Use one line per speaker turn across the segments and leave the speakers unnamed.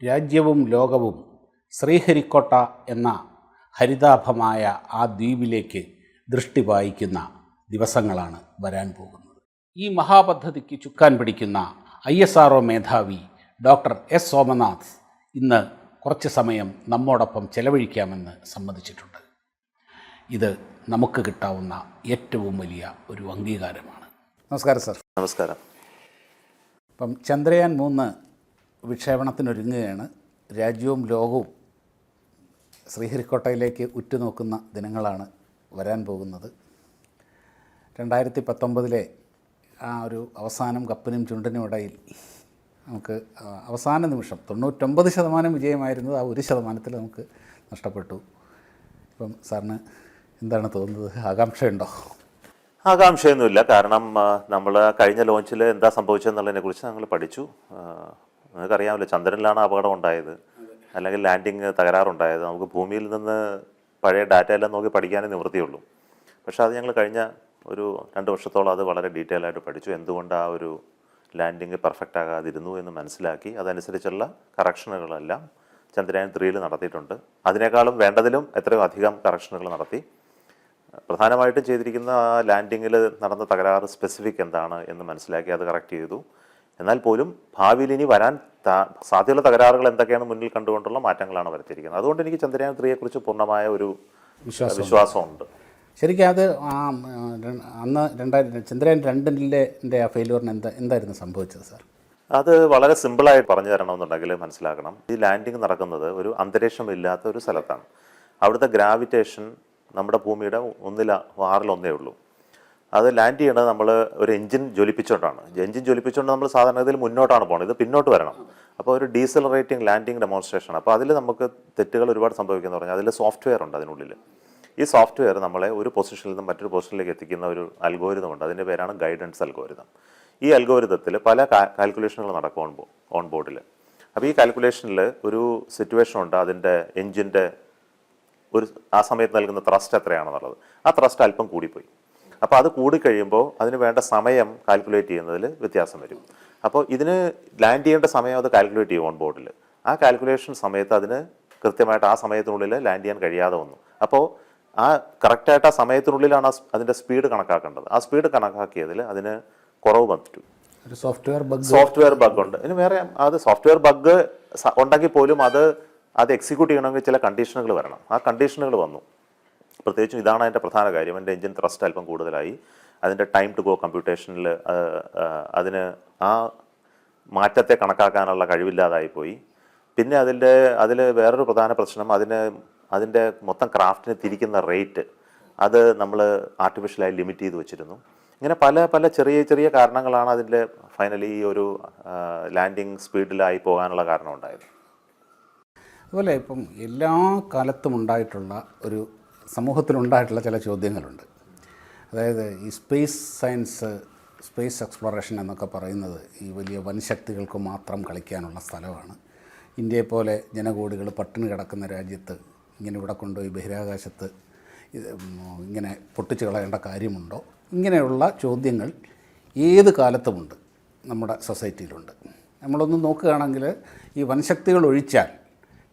രാജ്യവും ലോകവും ശ്രീഹരിക്കോട്ട എന്ന ഹരിതാഭമായ ആ ദ്വീപിലേക്ക് ദൃഷ്ടി പായിക്കുന്ന ദിവസങ്ങളാണ് വരാൻ പോകുന്നത്. ഈ മഹാപദ്ധതിക്ക് ചുക്കാൻ പിടിക്കുന്ന ISRO മേധാവി ഡോക്ടർ S. സോമനാഥ് ഇന്ന് കുറച്ച് സമയം നമ്മോടൊപ്പം ചെലവഴിക്കാമെന്ന് സമ്മതിച്ചിട്ടുണ്ട്. ഇത് നമുക്ക് കിട്ടാവുന്ന ഏറ്റവും വലിയ ഒരു അംഗീകാരമാണ്. നമസ്കാരം സർ.
നമസ്കാരം.
ഇപ്പം ചന്ദ്രയാൻ 3 വിക്ഷേപണത്തിനൊരുങ്ങുകയാണ്. രാജ്യവും ലോകവും ശ്രീഹരിക്കോട്ടയിലേക്ക് ഉറ്റുനോക്കുന്ന ദിനങ്ങളാണ് വരാൻ പോകുന്നത്. 2019 ആ ഒരു അവസാനം കപ്പിനും ചുണ്ടിനും ഇടയിൽ നമുക്ക് അവസാന നിമിഷം 99% വിജയമായിരുന്നത് ആ 1% നമുക്ക് നഷ്ടപ്പെട്ടു. ഇപ്പം സാറിന് എന്താണ് തോന്നുന്നത്? ആകാംക്ഷയുണ്ടോ?
ആകാംക്ഷയൊന്നുമില്ല. കാരണം നമ്മൾ കഴിഞ്ഞ ലോഞ്ചിൽ എന്താ സംഭവിച്ചതെന്നുള്ളതിനെക്കുറിച്ച് ഞങ്ങൾ പഠിച്ചു. നിങ്ങൾക്കറിയാമല്ലോ, ചന്ദ്രനിലാണ് അപകടം ഉണ്ടായത്, അല്ലെങ്കിൽ ലാൻഡിങ് തകരാറുണ്ടായത്. നമുക്ക് ഭൂമിയിൽ നിന്ന് പഴയ ഡാറ്റ എല്ലാം നോക്കി പഠിക്കാനേ നിവൃത്തിയുള്ളൂ. പക്ഷേ അത് ഞങ്ങൾ കഴിഞ്ഞ ഒരു 2 വർഷത്തോളം അത് വളരെ ഡീറ്റെയിൽ ആയിട്ട് പഠിച്ചു. എന്തുകൊണ്ട് ആ ഒരു ലാൻഡിങ് പെർഫെക്റ്റ് ആകാതിരുന്നു എന്ന് മനസ്സിലാക്കി അതനുസരിച്ചുള്ള കറക്ഷനുകളെല്ലാം ചന്ദ്രയാൻ 3 നടത്തിയിട്ടുണ്ട്. അതിനേക്കാളും വേണ്ടതിലും എത്രയോ അധികം കറക്ഷനുകൾ നടത്തി. പ്രധാനമായിട്ടും ചെയ്തിരിക്കുന്ന ആ ലാൻഡിങ്ങിൽ നടന്ന തകരാറ് സ്പെസിഫിക് എന്താണ് എന്ന് മനസ്സിലാക്കി അത് കറക്റ്റ് ചെയ്തു. എന്നാൽ പോലും ഭാവിയിൽ ഇനി വരാൻ സാധ്യതയുള്ള തകരാറുകൾ എന്തൊക്കെയാണ് മുന്നിൽ കണ്ടുകൊണ്ടുള്ള മാറ്റങ്ങളാണ് വരുത്തിയിരിക്കുന്നത്. അതുകൊണ്ട് എനിക്ക് ചന്ദ്രയാൻ 3യെക്കുറിച്ച് പൂർണ്ണമായ ഒരു വിശ്വാസമുണ്ട്.
ശരിക്കും അത് അന്ന് ചന്ദ്രയാൻ 2 ആ ഫെയിലിയറിന് എന്തായിരുന്നു സംഭവിച്ചത് സാർ?
അത് വളരെ സിമ്പിളായിട്ട് പറഞ്ഞു തരണമെന്നുണ്ടെങ്കിൽ മനസ്സിലാക്കണം. ഈ ലാൻഡിങ് നടക്കുന്നത് ഒരു അന്തരീക്ഷമില്ലാത്ത ഒരു സ്ഥലത്താണ്. അവിടുത്തെ ഗ്രാവിറ്റേഷൻ നമ്മുടെ ഭൂമിയുടെ 6-1 ഉള്ളൂ. അത് ലാൻഡ് ചെയ്യണത് നമ്മൾ ഒരു എഞ്ചിൻ ജ്വലിപ്പിച്ചുകൊണ്ടാണ്. എഞ്ചിൻ ജ്വലിപ്പിച്ചുകൊണ്ട് നമ്മൾ സാധാരണ ഇതിൽ മുന്നോട്ടാണ് പോകുന്നത്, ഇത് പിന്നോട്ട് വരണം. അപ്പോൾ ഒരു ഡീസലറേറ്റിംഗ് ലാൻഡിങ് ഡെമോൺസ്ട്രേഷൻ. അപ്പോൾ അതിൽ നമുക്ക് തെറ്റുകൾ ഒരുപാട് സംഭവിക്കുന്നു പറഞ്ഞാൽ അതിൽ സോഫ്റ്റ്വെയർ ഉണ്ട്. അതിനുള്ളിൽ ഈ സോഫ്റ്റ്വെയർ നമ്മളെ ഒരു പൊസിഷനിൽ നിന്ന് മറ്റൊരു പൊസിഷനിലേക്ക് എത്തിക്കുന്ന ഒരു അൽഗോരിതം ഉണ്ട്. അതിൻ്റെ പേരാണ് ഗൈഡൻസ് അൽഗോരിതം. ഈ അൽഗോരിതത്തിൽ പല കാൽക്കുലേഷനുകൾ നടക്കും ഓൺ ബോർഡിൽ. അപ്പോൾ ഈ കാൽക്കുലേഷനിൽ ഒരു സിറ്റുവേഷൻ ഉണ്ട്. അതിൻ്റെ എഞ്ചിൻ്റെ ഒരു ആ സമയത്ത് നൽകുന്ന ത്രസ്റ്റ് എത്രയാണെന്നുള്ളത്. ആ ത്രസ്റ്റ് അല്പം കൂടിപ്പോയി. അപ്പോൾ അത് കൂടിക്കഴിയുമ്പോൾ അതിന് വേണ്ട സമയം കാൽക്കുലേറ്റ് ചെയ്യുന്നതിൽ വ്യത്യാസം വരും. അപ്പോൾ ഇതിന് ലാൻഡ് ചെയ്യേണ്ട സമയം അത് കാൽക്കുലേറ്റ് ചെയ്യും ഓൺ ബോർഡിൽ. ആ കാൽക്കുലേഷൻ സമയത്ത് അതിന് കൃത്യമായിട്ട് ആ സമയത്തിനുള്ളിൽ ലാൻഡ് ചെയ്യാൻ കഴിയാതെ വന്നു. അപ്പോൾ ആ കറക്റ്റായിട്ട് ആ സമയത്തിനുള്ളിലാണ് അതിൻ്റെ സ്പീഡ് കണക്കാക്കേണ്ടത്. ആ സ്പീഡ് കണക്കാക്കിയതിൽ അതിന് കുറവ് വന്നിട്ടു.
ഒരു സോഫ്റ്റ്വെയർ
ബഗ് ഉണ്ട്. ഇതിന് വേറെ അത് സോഫ്റ്റ്വെയർ ബഗ് ഉണ്ടെങ്കിൽ പോലും അത് എക്സിക്യൂട്ട് ചെയ്യണമെങ്കിൽ ചില കണ്ടീഷനുകൾ വരണം. ആ കണ്ടീഷനുകൾ വന്നു. പ്രത്യേകിച്ചും ഇതാണ് അതിൻ്റെ പ്രധാന കാര്യം. എൻ്റെ എഞ്ചിൻ ത്രസ്റ്റ് അല്പം കൂടുതലായി. അതിൻ്റെ ടൈം ടു ഗോ കമ്പ്യൂട്ടേഷനിൽ അതിന് ആ മാറ്റത്തെ കണക്കാക്കാനുള്ള കഴിവില്ലാതായിപ്പോയി. പിന്നെ അതിൽ വേറൊരു പ്രധാന പ്രശ്നം അതിൻ്റെ മൊത്തം ക്രാഫ്റ്റിനെ തിരിക്കുന്ന റേറ്റ് അത് നമ്മൾ ആർട്ടിഫിഷ്യലായി ലിമിറ്റ് ചെയ്ത് വെച്ചിരുന്നു. ഇങ്ങനെ പല ചെറിയ കാരണങ്ങളാണ് അതിൻ്റെ ഫൈനലി ഈ ഒരു ലാൻഡിങ് സ്പീഡിലായി പോകാനുള്ള കാരണം ഉണ്ടായത്.
അതുപോലെ ഇപ്പം എല്ലാ കാലത്തും ഉണ്ടായിട്ടുള്ള ഒരു സമൂഹത്തിലുണ്ടായിട്ടുള്ള ചില ചോദ്യങ്ങളുണ്ട്. അതായത് ഈ സ്പേസ് സയൻസ്, സ്പേസ് എക്സ്പ്ലോറേഷൻ എന്നൊക്കെ പറയുന്നത് ഈ വലിയ വൻശക്തികൾക്ക് മാത്രം കളിക്കാനുള്ള സ്ഥലമാണ്. ഇന്ത്യയെപ്പോലെ ജനകോടികൾ പട്ടിണി കിടക്കുന്ന രാജ്യത്ത് ഇങ്ങനെ ഇവിടെ കൊണ്ടുപോയി ബഹിരാകാശത്ത് ഇങ്ങനെ പൊട്ടിച്ച് കളയേണ്ട കാര്യമുണ്ടോ? ഇങ്ങനെയുള്ള ചോദ്യങ്ങൾ ഏത് കാലത്തുമുണ്ട്, നമ്മുടെ സൊസൈറ്റിയിലുണ്ട്. നമ്മളൊന്ന് നോക്കുകയാണെങ്കിൽ ഈ വൻശക്തികൾ ഒഴിച്ചാൽ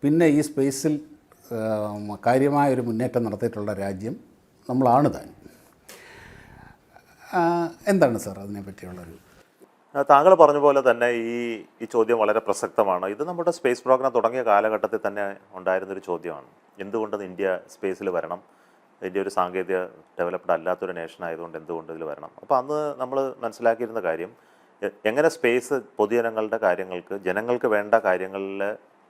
പിന്നെ ഈ സ്പേസിൽ കാര്യമായൊരു മുന്നേറ്റം നടത്തിയിട്ടുള്ള രാജ്യം നമ്മളാണ് താൻ. എന്താണ് സാർ അതിനെപ്പറ്റിയുള്ളൊരു?
താങ്കൾ പറഞ്ഞ പോലെ തന്നെ ഈ ചോദ്യം വളരെ പ്രസക്തമാണ്. ഇത് നമ്മുടെ സ്പേസ് പ്രോഗ്രാം തുടങ്ങിയ കാലഘട്ടത്തിൽ തന്നെ ഉണ്ടായിരുന്നൊരു ചോദ്യമാണ്. എന്തുകൊണ്ട് ഇന്ത്യ സ്പേസിൽ വരണം? ഇന്ത്യ ഒരു സാങ്കേതിക ഡെവലപ്ഡ് അല്ലാത്തൊരു നേഷൻ ആയതുകൊണ്ട് എന്തുകൊണ്ട് ഇതിൽ വരണം? അപ്പോൾ അന്ന് നമ്മൾ മനസ്സിലാക്കിയിരുന്ന കാര്യം, എങ്ങനെ സ്പേസ് പൊതുജനങ്ങളുടെ കാര്യങ്ങൾക്ക്, ജനങ്ങൾക്ക് വേണ്ട കാര്യങ്ങളിൽ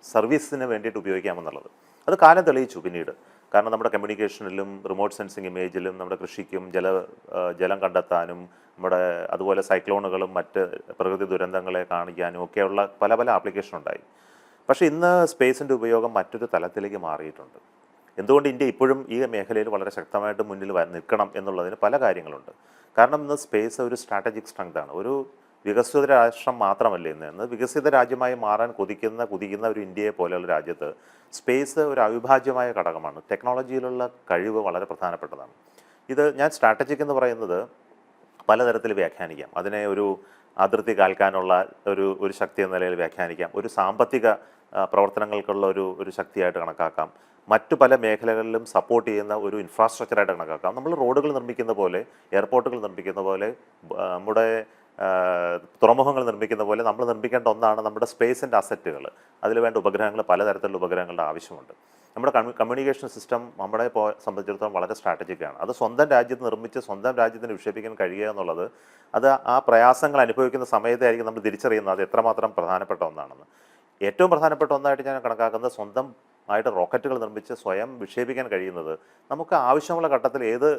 സർവീസിന് വേണ്ടിയിട്ട് ഉപയോഗിക്കാമെന്നുള്ളത്. അത് കാലം തെളിയിച്ചു പിന്നീട്. കാരണം നമ്മുടെ കമ്മ്യൂണിക്കേഷനിലും റിമോട്ട് സെൻസിങ് ഇമേജിലും നമ്മുടെ കൃഷിക്കും ജലം കണ്ടെത്താനും അതുപോലെ സൈക്ലോണുകളും മറ്റ് പ്രകൃതി ദുരന്തങ്ങളെ കാണിക്കാനും ഒക്കെയുള്ള പല ആപ്ലിക്കേഷൻ ഉണ്ടായി. പക്ഷേ ഇന്ന് സ്പേസിൻ്റെ ഉപയോഗം മറ്റൊരു തലത്തിലേക്ക് മാറിയിട്ടുണ്ട്. എന്തുകൊണ്ട് ഇന്ത്യ ഇപ്പോഴും ഈ മേഖലയിൽ വളരെ ശക്തമായിട്ട് മുന്നിൽ നിൽക്കണം എന്നുള്ളതിന് പല കാര്യങ്ങളുണ്ട്. കാരണം ഇന്ന് സ്പേസ് ഒരു സ്ട്രാറ്റജിക് സ്ട്രെങ്താണ്. ഒരു വികസിത രാഷ്ട്രം മാത്രമല്ല ഇന്ന് വികസിത രാജ്യമായി മാറാൻ കുതിക്കുന്ന ഒരു ഇന്ത്യയെ പോലെയുള്ള രാജ്യത്ത് സ്പേസ് ഒരു അവിഭാജ്യമായ ഘടകമാണ്. ടെക്നോളജിയിലുള്ള കഴിവ് വളരെ പ്രധാനപ്പെട്ടതാണ്. ഇത് ഞാൻ സ്ട്രാറ്റജിക് എന്ന് പറയുന്നത് പലതരത്തിൽ വ്യാഖ്യാനിക്കാം. അതിനെ ഒരു അതിർത്തി കാൽക്കാനുള്ള ഒരു ശക്തി എന്ന നിലയിൽ വ്യാഖ്യാനിക്കാം. ഒരു സാമ്പത്തിക പ്രവർത്തനങ്ങൾക്കുള്ള ഒരു ശക്തിയായിട്ട് കണക്കാക്കാം. മറ്റു പല മേഖലകളിലും സപ്പോർട്ട് ചെയ്യുന്ന ഒരു ഇൻഫ്രാസ്ട്രക്ചറായിട്ട് കണക്കാക്കാം. നമ്മൾ റോഡുകൾ നിർമ്മിക്കുന്ന പോലെ, എയർപോർട്ടുകൾ നിർമ്മിക്കുന്ന പോലെ, നമ്മുടെ തുറമുഖങ്ങൾ നിർമ്മിക്കുന്ന പോലെ നമ്മൾ നിർമ്മിക്കേണ്ട ഒന്നാണ് നമ്മുടെ സ്പേസിൻ്റെ അസറ്റുകൾ. അതിൽ വേണ്ട ഉപഗ്രഹങ്ങൾ, പലതരത്തിലുള്ള ഉപഗ്രഹങ്ങളുടെ ആവശ്യമുണ്ട്. നമ്മുടെ കമ്മ്യൂണിക്കേഷൻ സിസ്റ്റം നമ്മളെ സംബന്ധിച്ചിടത്തോളം വളരെ സ്ട്രാറ്റജിക്കാണ്. അത് സ്വന്തം രാജ്യത്ത് നിർമ്മിച്ച് സ്വന്തം രാജ്യത്തിന് വിക്ഷേപിക്കാൻ കഴിയുക എന്നുള്ളത്, അത് ആ പ്രയാസങ്ങൾ അനുഭവിക്കുന്ന സമയത്തായിരിക്കും നമ്മൾ തിരിച്ചറിയുന്നത് അത് എത്രമാത്രം പ്രധാനപ്പെട്ട ഒന്നാണെന്ന്. ഏറ്റവും പ്രധാനപ്പെട്ട ഒന്നായിട്ട് ഞാൻ കണക്കാക്കുന്നത് സ്വന്തമായിട്ട് റോക്കറ്റുകൾ നിർമ്മിച്ച് സ്വയം വിക്ഷേപിക്കാൻ കഴിയുന്നത്, നമുക്ക് ആവശ്യമുള്ള ഘട്ടത്തിൽ ഏത്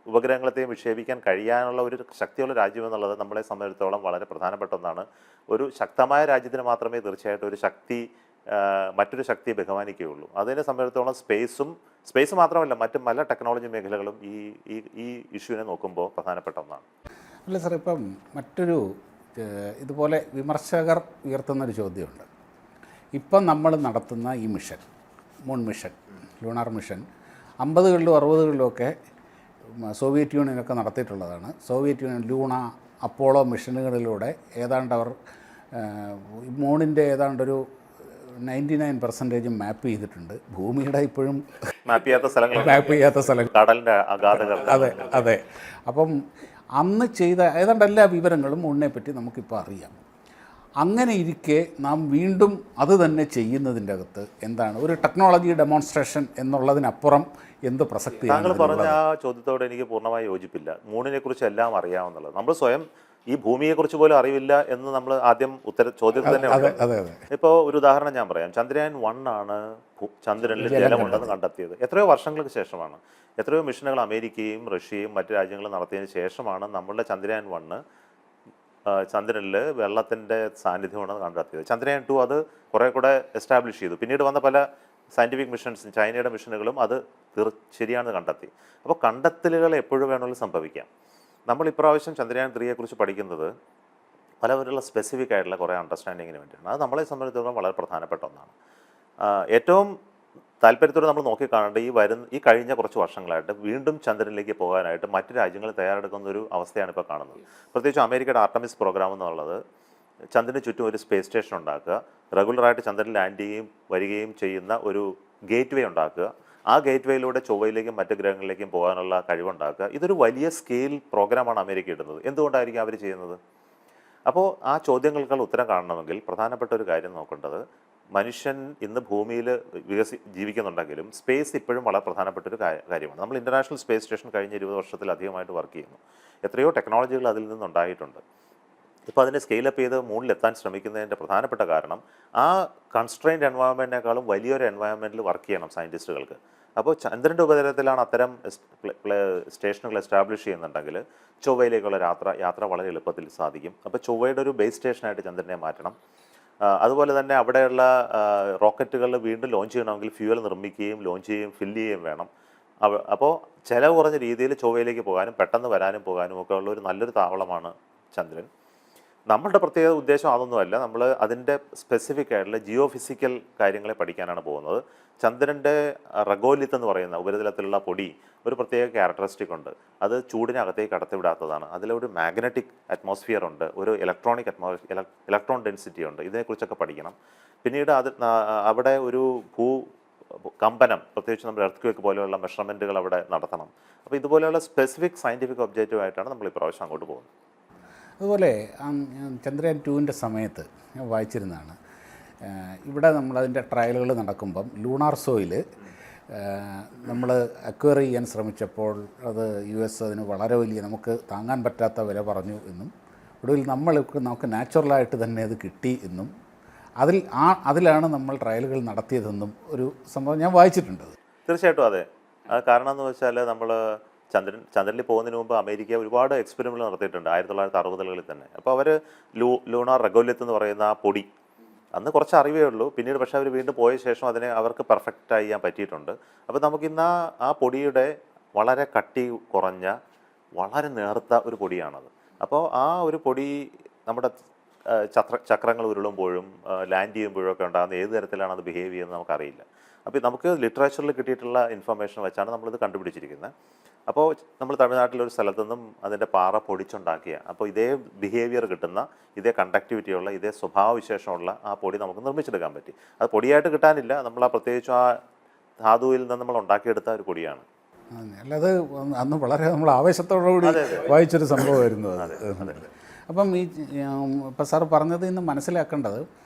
ഉപഗ്രഹങ്ങളത്തെയും വിക്ഷേപിക്കാൻ കഴിയാനുള്ള ഒരു ശക്തിയുള്ള രാജ്യം എന്നുള്ളത് നമ്മളെ സംബന്ധിച്ചിടത്തോളം വളരെ പ്രധാനപ്പെട്ട ഒന്നാണ്. ഒരു ശക്തമായ രാജ്യത്തിന് മാത്രമേ തീർച്ചയായിട്ടും ഒരു ശക്തി മറ്റൊരു ശക്തിയെ ബഹുമാനിക്കുകയുള്ളൂ. അതിനെ സംബന്ധിച്ചിടത്തോളം സ്പേസ് മാത്രമല്ല, മറ്റ് പല ടെക്നോളജി മേഖലകളും ഈ ഇഷ്യൂവിനെ നോക്കുമ്പോൾ പ്രധാനപ്പെട്ട ഒന്നാണ്.
അല്ല സാർ, ഇപ്പം മറ്റൊരു ഇതുപോലെ വിമർശകർ ഉയർത്തുന്നൊരു ചോദ്യമുണ്ട്. ഇപ്പം നമ്മൾ നടത്തുന്ന ഈ mission, moon mission, lunar mission 50കളിലും 60കളിലും ഒക്കെ സോവിയറ്റ് യൂണിയനൊക്കെ നടത്തിയിട്ടുള്ളതാണ്. സോവിയറ്റ് യൂണിയൻ ലൂണ, അപ്പോളോ മിഷനുകളിലൂടെ ഏതാണ്ട് അവർ മൂണിൻ്റെ ഏതാണ്ടൊരു 99% മാപ്പ് ചെയ്തിട്ടുണ്ട്. ഭൂമിയുടെ ഇപ്പോഴും
മാപ്പ് ചെയ്യാത്ത സ്ഥലങ്ങൾ, കടലിൻ്റെ അഗാധങ്ങൾ.
അതെ. അപ്പം അന്ന് ചെയ്ത ഏതാണ്ട് എല്ലാ വിവരങ്ങളും മൂണിനെപ്പറ്റി നമുക്കിപ്പോൾ അറിയാം. അങ്ങനെ ഇരിക്കെ നാം വീണ്ടും അത് തന്നെ ചെയ്യുന്നതിൻ്റെ അകത്ത് എന്താണ് ഒരു ടെക്നോളജി ഡെമോൺസ്ട്രേഷൻ എന്നുള്ളതിനപ്പുറം എന്ത് പ്രസക്തിയാണ്?
താങ്കൾ പറഞ്ഞ ആ ചോദ്യത്തോട് എനിക്ക് പൂർണ്ണമായി യോജിപ്പില്ല. മൂണിനെക്കുറിച്ച് എല്ലാം അറിയാമെന്നുള്ളത്, നമ്മൾ സ്വയം ഈ ഭൂമിയെക്കുറിച്ച് പോലും അറിവില്ല എന്ന് നമ്മൾ ആദ്യം ചോദ്യത്തിൽ തന്നെ ഉണ്ട്. ഇപ്പോൾ ഒരു ഉദാഹരണം ഞാൻ പറയാം. ചന്ദ്രയാൻ 1 ആണ് ചന്ദ്രനിൽ ജലമുണ്ടെന്ന് കണ്ടെത്തിയത്. എത്രയോ വർഷങ്ങൾക്ക് ശേഷമാണ്. എത്രയോ മിഷനുകൾ അമേരിക്കയും റഷ്യയും മറ്റു രാജ്യങ്ങളും നടത്തിയതിന് ശേഷമാണ് നമ്മളുടെ ചന്ദ്രയാൻ 1 ചന്ദ്രനിൽ വെള്ളത്തിൻ്റെ സാന്നിധ്യമുണ്ടെന്ന് കണ്ടെത്തിയത്. ചന്ദ്രയാൻ 2 അത് കുറേ കൂടെ എസ്റ്റാബ്ലിഷ് ചെയ്തു. പിന്നീട് വന്ന പല സയൻറ്റിഫിക് മിഷൻസും ചൈനയുടെ മിഷനുകളും അത് ശരിയാണെന്ന് കണ്ടെത്തി. അപ്പോൾ കണ്ടെത്തലുകൾ എപ്പോഴും വേണമെങ്കിലും സംഭവിക്കാം. നമ്മൾ ഇപ്രാവശ്യം ചന്ദ്രയാൻ 3യെക്കുറിച്ച് പഠിക്കുന്നത് പലവരുള്ള സ്പെസിഫിക് ആയിട്ടുള്ള കുറേ അണ്ടർസ്റ്റാൻഡിങ്ങിന് വേണ്ടിയാണ്. അത് നമ്മളെ സംബന്ധിച്ചിടത്തോളം വളരെ പ്രധാനപ്പെട്ട ഒന്നാണ്. ഏറ്റവും താല്പര്യത്തോടെ നമ്മൾ നോക്കിക്കാണേണ്ട ഈ കഴിഞ്ഞ കുറച്ച് വർഷങ്ങളായിട്ട് വീണ്ടും ചന്ദ്രനിലേക്ക് പോകാനായിട്ട് മറ്റ് രാജ്യങ്ങൾ തയ്യാറെടുക്കുന്ന ഒരു അവസ്ഥയാണ് ഇപ്പോൾ കാണുന്നത്. പ്രത്യേകിച്ച് അമേരിക്കയുടെ ആർട്ടമിസ് പ്രോഗ്രാം എന്നുള്ളത് ചന്ദ്രന് ചുറ്റും ഒരു സ്പേസ് സ്റ്റേഷൻ ഉണ്ടാക്കുക, റെഗുലറായിട്ട് ചന്ദ്രനിൽ ലാൻഡ് വരികയും ചെയ്യുന്ന ഒരു ഗേറ്റ് വേ ഉണ്ടാക്കുക, ആ ഗേറ്റ് വേയിലൂടെ ചൊവ്വയിലേക്കും മറ്റ് ഗ്രഹങ്ങളിലേക്കും പോകാനുള്ള കഴിവുണ്ടാക്കുക. ഇതൊരു വലിയ സ്കെയിൽ പ്രോഗ്രാമാണ് അമേരിക്ക ഇടുന്നത്. എന്തുകൊണ്ടായിരിക്കും അവർ ചെയ്യുന്നത്? അപ്പോൾ ആ ചോദ്യങ്ങൾക്കുള്ള ഉത്തരം കാണണമെങ്കിൽ പ്രധാനപ്പെട്ട ഒരു കാര്യം നോക്കേണ്ടത്, മനുഷ്യൻ ഇന്ന് ഭൂമിയിൽ ജീവിക്കുന്നുണ്ടെങ്കിലും സ്പേസ് ഇപ്പോഴും വളരെ പ്രധാനപ്പെട്ട ഒരു കാര്യമാണ്. നമ്മൾ ഇൻ്റർനാഷണൽ സ്പേസ് സ്റ്റേഷൻ കഴിഞ്ഞ 20 വർഷത്തിലധികമായിട്ട് വർക്ക് ചെയ്യുന്നു. എത്രയോ ടെക്നോളജികൾ അതിൽ നിന്നുണ്ടായിട്ടുണ്ട്. ഇപ്പോൾ അതിനെ സ്കെയിലപ്പ് ചെയ്ത് മൂണിലെത്താൻ ശ്രമിക്കുന്നതിൻ്റെ പ്രധാനപ്പെട്ട കാരണം ആ കൺസ്ട്രെയിൻഡ് എൻവയോൺമെൻറ്റിനേക്കാളും വലിയൊരു എൻവയോൺമെൻറ്റിൽ വർക്ക് ചെയ്യണം സയൻറ്റിസ്റ്റുകൾക്ക്. അപ്പോൾ ചന്ദ്രൻ്റെ ഉപരിതലത്തിലാണ് അത്തരം സ്റ്റേഷനുകൾ എസ്റ്റാബ്ലിഷ് ചെയ്യുന്നുണ്ടെങ്കിൽ ചൊവ്വയിലേക്കുള്ള യാത്ര വളരെ എളുപ്പത്തിൽ സാധിക്കും. അപ്പോൾ ചൊവ്വയുടെ ഒരു ബേസ് സ്റ്റേഷനായിട്ട് ചന്ദ്രനെ മാറ്റണം. അതുപോലെ തന്നെ അവിടെയുള്ള റോക്കറ്റുകൾ വീണ്ടും ലോഞ്ച് ചെയ്യണമെങ്കിൽ ഫ്യൂവൽ നിർമ്മിക്കുകയും ലോഞ്ച് ചെയ്യുകയും ഫില്ല് ചെയ്യുകയും വേണം. അപ്പോൾ ചിലവ് കുറഞ്ഞ രീതിയിൽ ചൊവ്വയിലേക്ക് പോകാനും പെട്ടെന്ന് വരാനും പോകാനും ഒക്കെ ഉള്ള ഒരു നല്ലൊരു താവളമാണ് ചന്ദ്രൻ. നമ്മളുടെ പ്രത്യേക ഉദ്ദേശം അതൊന്നുമല്ല. നമ്മൾ അതിൻ്റെ സ്പെസിഫിക് ആയിട്ടുള്ള ജിയോ ഫിസിക്കൽ കാര്യങ്ങളെ പഠിക്കാനാണ് പോകുന്നത്. ചന്ദ്രൻ്റെ റഗോലിത്ത് എന്ന് പറയുന്ന ഉപരിതലത്തിലുള്ള പൊടി ഒരു പ്രത്യേക ക്യാരക്ടറിസ്റ്റിക് ഉണ്ട്. അത് ചൂടിനകത്തേക്ക് കടത്തിവിടാത്തതാണ്. അതിലൊരു മാഗ്നറ്റിക് അറ്റ്മോസ്ഫിയർ ഉണ്ട്, ഒരു ഇലക്ട്രോൺ ഡെൻസിറ്റി ഉണ്ട്. ഇതിനെക്കുറിച്ചൊക്കെ പഠിക്കണം. പിന്നീട് അവിടെ ഒരു കമ്പനം, പ്രത്യേകിച്ച് നമ്മൾ എർത്ത്ക്വേക്ക് പോലെയുള്ള മെഷർമെൻറ്റുകൾ അവിടെ നടത്തണം. അപ്പോൾ ഇതുപോലെയുള്ള സ്പെസിഫിക് സയൻറ്റിഫിക് ഒബ്ജക്റ്റീവായിട്ടാണ് നമ്മൾ ഇപ്രാവശ്യം അങ്ങോട്ട് പോകുന്നത്.
അതുപോലെ ചന്ദ്രയാൻ 2ൻ്റെ സമയത്ത് ഞാൻ വായിച്ചിരുന്നതാണ്, ഇവിടെ നമ്മളതിൻ്റെ ട്രയലുകൾ നടക്കുമ്പം ലൂണാർ സോയിൽ നമ്മൾ അക്വയർ ചെയ്യാൻ ശ്രമിച്ചപ്പോൾ അത് US അതിന് വളരെ വലിയ നമുക്ക് താങ്ങാൻ പറ്റാത്ത വില പറഞ്ഞു എന്നും ഒടുവിൽ നമുക്ക് നാച്ചുറലായിട്ട് തന്നെ അത് കിട്ടി എന്നും അതിലാണ് നമ്മൾ ട്രയലുകൾ നടത്തിയതെന്നും ഒരു സംഭവം ഞാൻ വായിച്ചിട്ടുണ്ട്.
തീർച്ചയായിട്ടും അതെ. കാരണം എന്ന് വെച്ചാൽ നമ്മൾ ചന്ദ്രനിൽ പോകുന്നതിന് മുമ്പ് അമേരിക്ക ഒരുപാട് എക്സ്പെരിമെൻറ്റ് നടത്തിയിട്ടുണ്ട് 1960കളിൽ തന്നെ. അപ്പോൾ അവർ ലൂണാർ റഗോലിത്ത് എന്ന് പറയുന്ന ആ പൊടി, അന്ന് കുറച്ച് അറിവേ ഉള്ളൂ. പിന്നീട് പക്ഷേ അവർ വീണ്ടും പോയ ശേഷം അതിനെ അവർക്ക് പെർഫെക്റ്റ് ചെയ്യാൻ പറ്റിയിട്ടുണ്ട്. അപ്പോൾ നമുക്കിന്ന് ആ പൊടിയുടെ വളരെ കട്ടി കുറഞ്ഞ വളരെ നേർത്ത ഒരു പൊടിയാണത്. അപ്പോൾ ആ ഒരു പൊടി നമ്മുടെ ചക്രങ്ങൾ ഉരുളുമ്പോഴും ലാൻഡ് ചെയ്യുമ്പോഴും ഒക്കെ ഉണ്ടാകുന്ന ഏത് തരത്തിലാണ് അത് ബിഹേവ് ചെയ്യുന്നത് നമുക്കറിയില്ല. അപ്പോൾ നമുക്ക് ലിറ്ററേച്ചറിൽ കിട്ടിയിട്ടുള്ള ഇൻഫർമേഷൻ വെച്ചാണ് നമ്മളിത് കണ്ടുപിടിച്ചിരിക്കുന്നത്. അപ്പോൾ നമ്മൾ തമിഴ്നാട്ടിലൊരു സ്ഥലത്തു നിന്നും അതിൻ്റെ പാറ പൊടിച്ചുണ്ടാക്കിയ, അപ്പോൾ ഇതേ ബിഹേവിയർ കിട്ടുന്ന, ഇതേ കണ്ടക്ടിവിറ്റിയുള്ള, ഇതേ സ്വഭാവവിശേഷമുള്ള ആ പൊടി നമുക്ക് നിർമ്മിച്ചെടുക്കാൻ പറ്റി. അത് പൊടിയായിട്ട് കിട്ടാനില്ല, നമ്മൾ ആ പ്രത്യേകിച്ചും ആ ധാതുവിൽ നിന്ന് നമ്മൾ ഉണ്ടാക്കിയെടുത്ത ഒരു പൊടിയാണ്.
അല്ലാതെ അന്ന് വളരെ നമ്മൾ ആവേശത്തോടുകൂടി വായിച്ചൊരു സംഭവമായിരുന്നു അത്. അപ്പം ഇപ്പം സാർ പറഞ്ഞത് ഇന്ന് മനസ്സിലാക്കേണ്ടത്,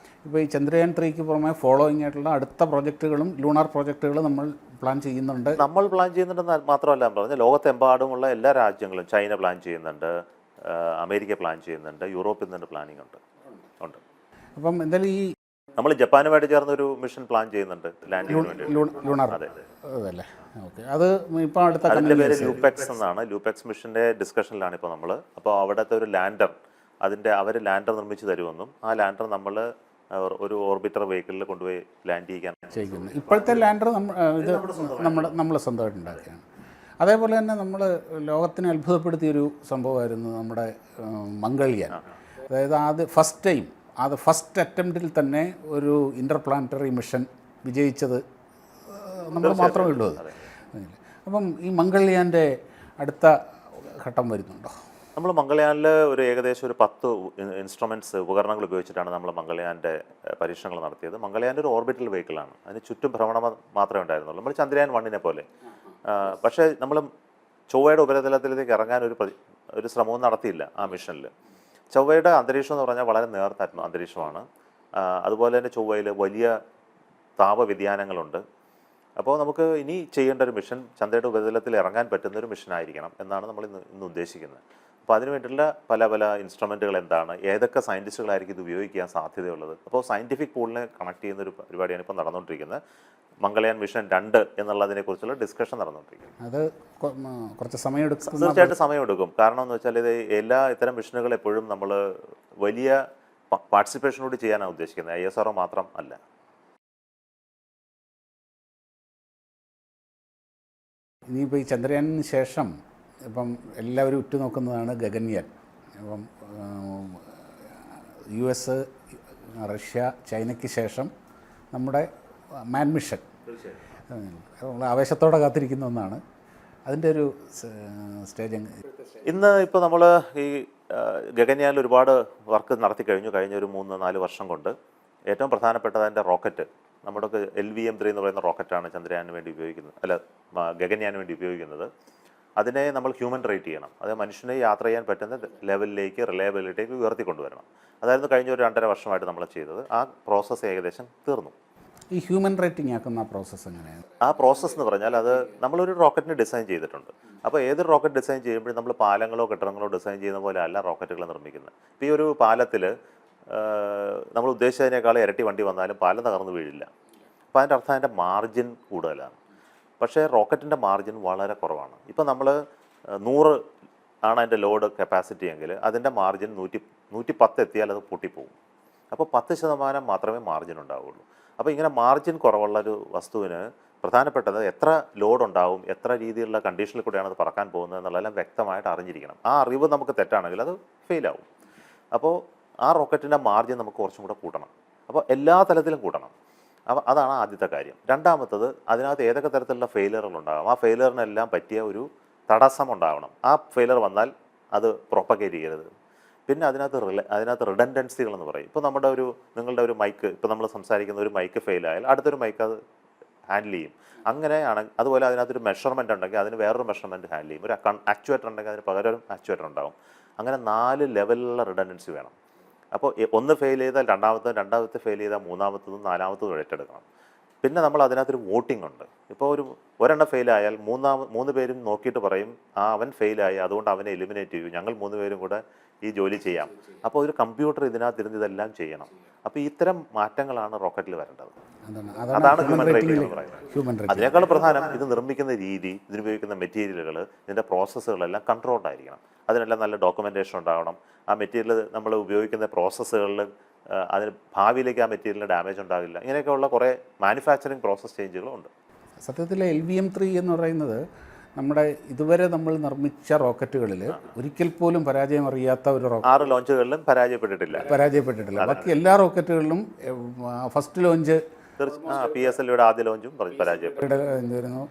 ഇപ്പോൾ ഈ ചന്ദ്രയാൻ 3ക്ക് പുറമെ ഫോളോയിങ് ആയിട്ടുള്ള അടുത്ത പ്രോജക്റ്റുകളും ലൂണാർ പ്രോജക്റ്റുകളും നമ്മൾ പ്ലാൻ ചെയ്യുന്നുണ്ട്.
നമ്മൾ പ്ലാൻ ചെയ്യുന്നുണ്ടെന്ന് മാത്രമല്ല പറഞ്ഞാൽ, ലോകത്തെമ്പാടുമുള്ള എല്ലാ രാജ്യങ്ങളും, ചൈന പ്ലാൻ ചെയ്യുന്നുണ്ട്, അമേരിക്ക പ്ലാൻ ചെയ്യുന്നുണ്ട്, യൂറോപ്പിൽ നിന്ന് പ്ലാനിങ് ഉണ്ട്.
അപ്പം എന്തായാലും ഈ
നമ്മൾ ജപ്പാനുമായിട്ട് ചേർന്നൊരു മിഷൻ പ്ലാൻ ചെയ്യുന്നുണ്ട് ലാൻഡിങ്ങിന് വേണ്ടി.
ലൂണാർ അതല്ലേ? ഓക്കെ. അത് ഇപ്പോൾ അടുത്ത
അതിൻ്റെ പേര് ലൂപെക്സ് എന്നാണ്. ലൂപെക്സ് മിഷൻ്റെ ഡിസ്കഷനിലാണ് ഇപ്പോൾ നമ്മൾ. അപ്പോൾ അവിടുത്തെ ഒരു ലാൻഡർ, അവർ ലാൻഡർ നിർമ്മിച്ച് തരുമെന്നും ആ ലാൻഡർ നമ്മൾ ഒരു ഓർബിറ്റർ വെഹിക്കിളിൽ കൊണ്ടുപോയി ലാൻഡ്
ചെയ്യുന്നു. ഇപ്പോഴത്തെ ലാൻഡർ ഇത് നമ്മൾ സ്വന്തമായിട്ട് ഉണ്ടാക്കുകയാണ്. അതേപോലെ തന്നെ നമ്മൾ ലോകത്തിനെ അത്ഭുതപ്പെടുത്തിയൊരു സംഭവമായിരുന്നു നമ്മുടെ മംഗൾയാൻ. അതായത് ഫസ്റ്റ് അറ്റംപ്റ്റിൽ തന്നെ ഒരു ഇൻ്റർപ്ലാനറ്ററി മിഷൻ വിജയിച്ചത് നമ്മൾ മാത്രമേ ഉള്ളൂ അത്. അപ്പം ഈ മംഗൾയാൻ്റെ അടുത്ത ഘട്ടം വരുന്നുണ്ടോ?
നമ്മൾ മംഗൾയാനിൽ ഏകദേശം ഒരു 10 ഇൻസ്ട്രുമെൻറ്റ്സ്, ഉപകരണങ്ങൾ ഉപയോഗിച്ചിട്ടാണ് നമ്മൾ മംഗൾയാൻ്റെ പരീക്ഷണങ്ങൾ നടത്തിയത്. മംഗൾയാൻ്റെ ഒരു ഓർബിറ്റൽ വെഹിക്കിളാണ്. അതിന് ചുറ്റും ഭ്രമണം മാത്രമേ ഉണ്ടായിരുന്നുള്ളൂ, നമ്മൾ ചന്ദ്രയാൻ 1നെ പോലെ. പക്ഷേ നമ്മൾ ചൊവ്വയുടെ ഉപരിതലത്തിലേക്ക് ഇറങ്ങാൻ ഒരു ശ്രമവും നടത്തിയില്ല ആ മിഷനിൽ. ചൊവ്വയുടെ അന്തരീക്ഷം എന്ന് പറഞ്ഞാൽ വളരെ നേർത്ത അന്തരീക്ഷമാണ്. അതുപോലെ തന്നെ ചൊവ്വയിൽ വലിയ താപവ്യതിയാനങ്ങളുണ്ട്. അപ്പോൾ നമുക്ക് ഇനി ചെയ്യേണ്ട ഒരു മിഷൻ ചന്ദ്രയുടെ ഉപരിതലത്തിൽ ഇറങ്ങാൻ പറ്റുന്ന ഒരു മിഷനായിരിക്കണം എന്നാണ് നമ്മൾ ഇന്ന് ഉദ്ദേശിക്കുന്നത്. അപ്പോൾ അതിനുവേണ്ടിയുള്ള പല ഇൻസ്ട്രുമെൻറ്റുകൾ എന്താണ്, ഏതൊക്കെ സയൻറ്റിസ്റ്റുകളായിരിക്കും ഇത് ഉപയോഗിക്കാൻ സാധ്യതയുള്ളത്. അപ്പോൾ സയൻറ്റിഫിക് പൂളിനെ കണക്ട് ചെയ്യുന്ന ഒരു പരിപാടിയാണ് ഇപ്പോൾ നടന്നുകൊണ്ടിരിക്കുന്നത്. മംഗൾയാൻ മിഷൻ 2 എന്നുള്ളതിനെക്കുറിച്ചുള്ള ഡിസ്കഷൻ നടന്നുകൊണ്ടിരിക്കുന്നത്.
അത് കുറച്ച് സമയമെടുക്കും,
തീർച്ചയായിട്ടും സമയമെടുക്കും. കാരണം എന്ന് വെച്ചാൽ ഇത്തരം മിഷനുകൾ എപ്പോഴും നമ്മൾ വലിയ പാർട്ടിസിപ്പേഷനോട് ചെയ്യാനാണ് ഉദ്ദേശിക്കുന്നത്, ISRO മാത്രം അല്ല.
ഇനിയിപ്പോൾ ഈ ചന്ദ്രയാനിന് ശേഷം ഇപ്പം എല്ലാവരും ഉറ്റുനോക്കുന്നതാണ് ഗഗൻയാൻ. ഇപ്പം US, റഷ്യ, ചൈനയ്ക്ക് ശേഷം നമ്മുടെ മാൻ മിഷൻ നമ്മൾ ആവേശത്തോടെ കാത്തിരിക്കുന്ന ഒന്നാണ്. അതിൻ്റെ ഒരു സ്റ്റേജ്
ഇന്ന് ഇപ്പോൾ നമ്മൾ ഈ ഗഗൻയാനിൽ ഒരുപാട് വർക്ക് നടത്തി കഴിഞ്ഞ ഒരു 3-4 വർഷം കൊണ്ട്. ഏറ്റവും പ്രധാനപ്പെട്ടത് അതിൻ്റെ റോക്കറ്റ്, നമ്മുടെ LVM-3 എന്ന് പറയുന്ന റോക്കറ്റാണ് ചന്ദ്രയാന് വേണ്ടി ഉപയോഗിക്കുന്നത്, ഗഗൻയാന് വേണ്ടി ഉപയോഗിക്കുന്നത്. അതിനെ നമ്മൾ ഹ്യൂമൻ റേറ്റ് ചെയ്യണം. അത് മനുഷ്യനെ യാത്ര ചെയ്യാൻ പറ്റുന്ന ലെവലിലേക്ക്, റിലയബിലിറ്റിക്ക് ഉയർത്തിക്കൊണ്ടുവരണം. അതായിരുന്നു കഴിഞ്ഞ ഒരു 2.5 വർഷമായിട്ട് നമ്മൾ ചെയ്തത്. ആ പ്രോസസ്സ് ഏകദേശം തീർന്നു.
ഈ ഹ്യൂമൻ റേറ്റിംഗ് ആക്കുന്ന ആ പ്രോസസ്സ് എങ്ങനെയാണ്?
ആ പ്രോസസ്സ് എന്ന് പറഞ്ഞാൽ, അത് നമ്മളൊരു റോക്കറ്റിന് ഡിസൈൻ ചെയ്തിട്ടുണ്ട്. അപ്പോൾ ഏതൊരു റോക്കറ്റ് ഡിസൈൻ ചെയ്യുമ്പോഴും നമ്മൾ പാലങ്ങളോ കെട്ടിടങ്ങളോ ഡിസൈൻ ചെയ്യുന്ന പോലെ അല്ല റോക്കറ്റുകൾ നിർമ്മിക്കുന്നത്. ഇപ്പോൾ ഈ ഒരു പാലത്തിൽ നമ്മൾ ഉദ്ദേശിച്ചതിനേക്കാൾ ഇരട്ടി വണ്ടി വന്നാലും പാലം തകർന്നു വീഴില്ല. അപ്പോൾ അതിൻ്റെ അർത്ഥം അതിൻ്റെ മാർജിൻ കൂടുതലാണ്. പക്ഷേ റോക്കറ്റിൻ്റെ മാർജിൻ വളരെ കുറവാണ്. ഇപ്പോൾ നമ്മൾ 100 ആണ് അതിൻ്റെ ലോഡ് കപ്പാസിറ്റി എങ്കിൽ അതിൻ്റെ മാർജിൻ 110 എത്തിയാൽ അത് പൊട്ടിപ്പോവും. അപ്പോൾ 10% മാത്രമേ മാർജിൻ ഉണ്ടാവുള്ളൂ. അപ്പോൾ ഇങ്ങനെ മാർജിൻ കുറവുള്ളൊരു വസ്തുവിന് പ്രധാനപ്പെട്ടത് എത്ര ലോഡ് ഉണ്ടാവും, എത്ര രീതിയിലുള്ള കണ്ടീഷനിൽ കൂടെയാണ് അത് പറക്കാൻ പോകുന്നത് എന്നുള്ളതെല്ലാം വ്യക്തമായിട്ട് അറിഞ്ഞിരിക്കണം. ആ അറിവ് നമുക്ക് തെറ്റാണെങ്കിൽ അത് ഫെയിലാവും. അപ്പോൾ ആ റോക്കറ്റിൻ്റെ മാർജിൻ നമുക്ക് കുറച്ചും കൂടെ കൂട്ടണം. അപ്പോൾ എല്ലാ തലത്തിലും കൂട്ടണം. അപ്പോൾ അതാണ് ആദ്യത്തെ കാര്യം. രണ്ടാമത്തത്, അതിനകത്ത് ഏതൊക്കെ തരത്തിലുള്ള ഫെയിലിയറുകൾ ഉണ്ടാകും, ആ ഫെയിലിയറിനെല്ലാം പറ്റിയ ഒരു തടസ്സം ഉണ്ടാവണം. ആ ഫെയിലിയർ വന്നാൽ അത് പ്രൊപ്പഗേറ്റ് ചെയ്യരുത്. പിന്നെ അതിനകത്ത് റിഡൻഡൻസികൾ എന്ന് പറയും. ഇപ്പോൾ നിങ്ങളുടെ ഒരു മൈക്ക്, ഇപ്പോൾ നമ്മൾ സംസാരിക്കുന്ന ഒരു മൈക്ക് ഫെയിലായാൽ അടുത്തൊരു മൈക്ക് അത് ഹാൻഡിൽ ചെയ്യും. അങ്ങനെയാണ്. അതുപോലെ അതിനകത്തൊരു മെഷർമെൻറ്റ് ഉണ്ടെങ്കിൽ അതിന് വേറൊരു മെഷർമെൻറ്റ് ഹാൻഡിൽ ചെയ്യും. ഒരു ആക്ച്വേറ്റർ ഉണ്ടെങ്കിൽ അതിന് പകരം ആക്ച്വേറ്റർ ഉണ്ടാകും. അങ്ങനെ 4 ലെവലിലുള്ള റിഡൻഡൻസി വേണം. അപ്പോൾ ഒന്ന് ഫെയിൽ ചെയ്താൽ രണ്ടാമത്തെ ഫെയിൽ ചെയ്താൽ മൂന്നാമത്തതും നാലാമത്തതും ഏറ്റെടുക്കണം. പിന്നെ നമ്മൾ അതിനകത്തൊരു വോട്ടിംഗ് ഉണ്ട്. ഇപ്പോൾ ഒരെണ്ണം ഫെയിലായാൽ 3 പേരും നോക്കിയിട്ട് പറയും അവൻ ഫെയിലായി, അതുകൊണ്ട് അവനെ എലിമിനേറ്റ് ചെയ്യൂ, ഞങ്ങൾ 3 പേരും കൂടെ ഈ ജോലി ചെയ്യാം. അപ്പോൾ ഒരു കമ്പ്യൂട്ടർ ഇതിനകത്തിരുന്ന് ഇതെല്ലാം ചെയ്യണം. അപ്പോൾ ഇത്തരം മാറ്റങ്ങളാണ് റോക്കറ്റിൽ വരേണ്ടത്. അതാണ് ഹ്യൂമൻ റേറ്റിംഗ് എന്ന് പറയുന്നത്. അതിനേക്കാൾ പ്രധാനം ഇത് നിർമ്മിക്കുന്ന രീതി, ഇതിനുപയോഗിക്കുന്ന മെറ്റീരിയലുകൾ, ഇതിൻ്റെ പ്രോസസ്സുകളെല്ലാം കൺട്രോൾഡ് ആയിരിക്കണം. അതിനെല്ലാം നല്ല ഡോക്യുമെൻറ്റേഷൻ ഉണ്ടാവണം. ആ മെറ്റീരിയൽ നമ്മൾ ഉപയോഗിക്കുന്ന പ്രോസസ്സുകളിൽ അതിന് ഭാവിയിലേക്ക് ആ മെറ്റീരിയലിന് ഡാമേജ് ഉണ്ടാകില്ല. ഇങ്ങനെയൊക്കെയുള്ള കുറേ മാനുഫാക്ചറിങ് പ്രോസസ് ചേഞ്ചുകളുണ്ട്.
സത്യത്തിൽ LVM-3 എന്ന് പറയുന്നത് നമ്മുടെ ഇതുവരെ നമ്മൾ നിർമ്മിച്ച റോക്കറ്റുകളിൽ ഒരിക്കൽ പോലും പരാജയം അറിയാത്ത ഒരു
6 ലോഞ്ചുകളിലും പരാജയപ്പെട്ടിട്ടില്ല.
ബാക്കി എല്ലാ റോക്കറ്റുകളിലും ഫസ്റ്റ് ലോഞ്ച്
PSLVയുടെ ആദ്യ ലോഞ്ചും പരാജയപ്പെട്ടു.
എന്തായിരുന്നു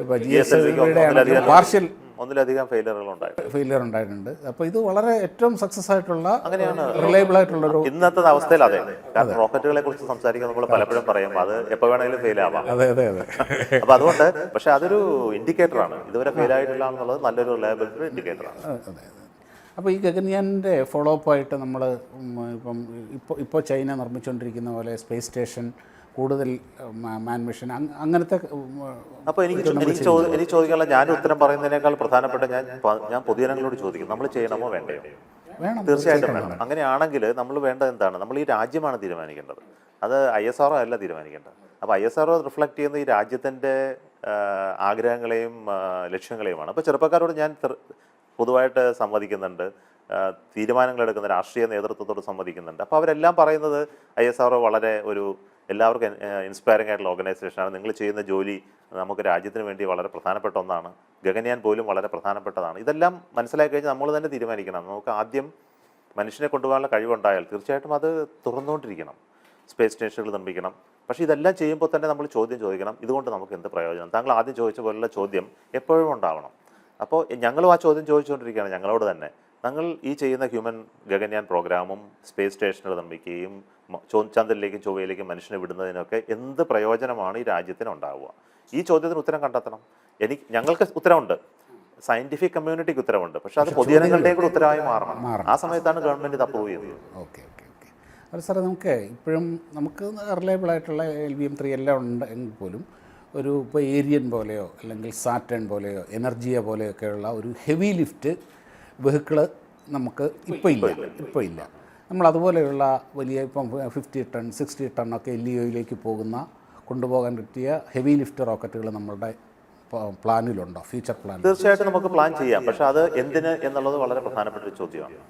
ഇപ്പോൾ GSLVയുടെ പാർഷ്യൽ
ഒന്നിലധികം
ഫെയിലിയർ ഉണ്ടായിട്ടുണ്ട്. അപ്പോൾ ഇത് വളരെ ഏറ്റവും സക്സസ് ആയിട്ടുള്ള റിലയബിൾ ആയിട്ടുള്ളൊരു
ഇന്നത്തെ അവസ്ഥയിൽ അതെ. കാരണം റോക്കറ്റുകളെ കുറിച്ച് സംസാരിക്കാൻ നമ്മൾ പലപ്പോഴും പറയും അത് എപ്പോൾ വേണമെങ്കിലും ഫെയിൽ ആവാം.
അതെ.
അപ്പോൾ അതുകൊണ്ട് പക്ഷേ അതൊരു ഇൻഡിക്കേറ്ററാണ്. ഇതുവരെ ഫെയിൽ ആയിട്ടില്ല എന്നുള്ളത് നല്ലൊരു റിലയബിലിറ്റി ഇൻഡിക്കേറ്ററാണ്.
അതെ. അപ്പോൾ ഈ ഗഗൻയാൻ്റെ ഫോളോ അപ്പ് ആയിട്ട് നമ്മൾ ഇപ്പോൾ ചൈന നിർമ്മിച്ചുകൊണ്ടിരിക്കുന്ന പോലെ സ്പേസ് സ്റ്റേഷൻ, കൂടുതൽ മാൻ മിഷൻ, അങ്ങനത്തെ.
അപ്പോൾ എനിക്ക് ചോദിക്കാനുള്ള ഞാൻ ഉത്തരം പറയുന്നതിനേക്കാൾ പ്രധാനപ്പെട്ട ഞാൻ പൊതുജനങ്ങളോട് ചോദിക്കും, നമ്മൾ ചെയ്യണമോ വേണ്ടയോ? തീർച്ചയായിട്ടും വേണം. അങ്ങനെയാണെങ്കിൽ നമ്മൾ വേണ്ടത് എന്താണ്? നമ്മൾ ഈ രാജ്യമാണ് തീരുമാനിക്കേണ്ടത്, അത് ISRO അല്ല തീരുമാനിക്കേണ്ടത്. അപ്പോൾ ISRO റിഫ്ലക്റ്റ് ചെയ്യുന്ന ഈ രാജ്യത്തിൻ്റെ ആഗ്രഹങ്ങളെയും ലക്ഷ്യങ്ങളെയുമാണ്. അപ്പോൾ ചെറുപ്പക്കാരോട് ഞാൻ പൊതുവായിട്ട് സംവദിക്കുന്നുണ്ട്, തീരുമാനങ്ങൾ എടുക്കുന്ന രാഷ്ട്രീയ നേതൃത്വത്തോട് സംവദിക്കുന്നുണ്ട്. അപ്പോൾ അവരെല്ലാം പറയുന്നത് ISRO വളരെ ഒരു എല്ലാവർക്കും ഇൻസ്പയറിംഗ് ആയിട്ടുള്ള ഓർഗനൈസേഷനാണ്. നിങ്ങൾ ചെയ്യുന്ന ജോലി നമുക്ക് രാജ്യത്തിന് വേണ്ടി വളരെ പ്രധാനപ്പെട്ട ഒന്നാണ്. ഗഗൻയാൻ പോലും വളരെ പ്രധാനപ്പെട്ടതാണ്. ഇതെല്ലാം മനസ്സിലാക്കി കഴിഞ്ഞാൽ നമ്മൾ തന്നെ തീരുമാനിക്കണം. നമുക്ക് ആദ്യം മനുഷ്യനെ കൊണ്ടുപോകാനുള്ള കഴിവുണ്ടായാൽ തീർച്ചയായിട്ടും അത് തുറന്നുകൊണ്ടിരിക്കണം. സ്പേസ് സ്റ്റേഷനുകൾ നിർമ്മിക്കണം. പക്ഷേ ഇതെല്ലാം ചെയ്യുമ്പോൾ തന്നെ നമ്മൾ ചോദ്യം ചോദിക്കണം, ഇതുകൊണ്ട് നമുക്ക് എന്ത് പ്രയോജനം? താങ്കൾ ആദ്യം ചോദിച്ച പോലുള്ള ചോദ്യം എപ്പോഴും ഉണ്ടാവണം. അപ്പോൾ ഞങ്ങളും ആ ചോദ്യം ചോദിച്ചുകൊണ്ടിരിക്കുകയാണ് ഞങ്ങളോട് തന്നെ. ഞങ്ങൾ ഈ ചെയ്യുന്ന ഹ്യൂമൻ ഗഗൻയാൻ പ്രോഗ്രാമും സ്പേസ് സ്റ്റേഷനുകൾ നിർമ്മിക്കുകയും ചന്ദ്രനിലേക്കും ചൊവ്വയിലേക്കും മനുഷ്യനെ വിടുന്നതിനൊക്കെ എന്ത് പ്രയോജനമാണ് ഈ രാജ്യത്തിന് ഉണ്ടാവുക? ഈ ചോദ്യത്തിന് ഉത്തരം കണ്ടെത്തണം. ഞങ്ങൾക്ക് ഉത്തരവുണ്ട്, സയൻറ്റിഫിക് കമ്മ്യൂണിറ്റിക്ക് ഉത്തരവുണ്ട്, പക്ഷേ അത് പൊതുജനങ്ങളുടെ കൂടെ ഉത്തരവായി മാറണം. ആ സമയത്താണ് ഗവൺമെൻറ് ഇത് അപ്രൂവ് ചെയ്യുന്നത്.
ഓക്കെ. അത് സാറേ, നമുക്ക് റിലയബിൾ ആയിട്ടുള്ള LVM-3 എല്ലാം ഉണ്ട് എങ്കിൽ പോലും ഇപ്പോൾ ഏരിയൻ പോലെയോ അല്ലെങ്കിൽ സാറ്റേൺ പോലെയോ എനർജിയ പോലെയൊക്കെയുള്ള ഒരു ഹെവി ലിഫ്റ്റ് വെഹിക്കിള് നമുക്ക് ഇപ്പോൾ ഇല്ല. നമ്മൾ അതുപോലെയുള്ള വലിയ ഇപ്പം 50 ടൺ 60 ടണ്ണൊക്കെ LEOയിലേക്ക് കൊണ്ടുപോകാൻ പറ്റിയ ഹെവി ലിഫ്റ്റ് റോക്കറ്റുകൾ നമ്മളുടെ പ്ലാനിലുണ്ടോ, ഫ്യൂച്ചർ പ്ലാൻ?
തീർച്ചയായിട്ടും നമുക്ക് പ്ലാൻ ചെയ്യാം. പക്ഷേ അത് എന്തിന് എന്നുള്ളത് വളരെ പ്രധാനപ്പെട്ട ഒരു ചോദ്യമാണ്.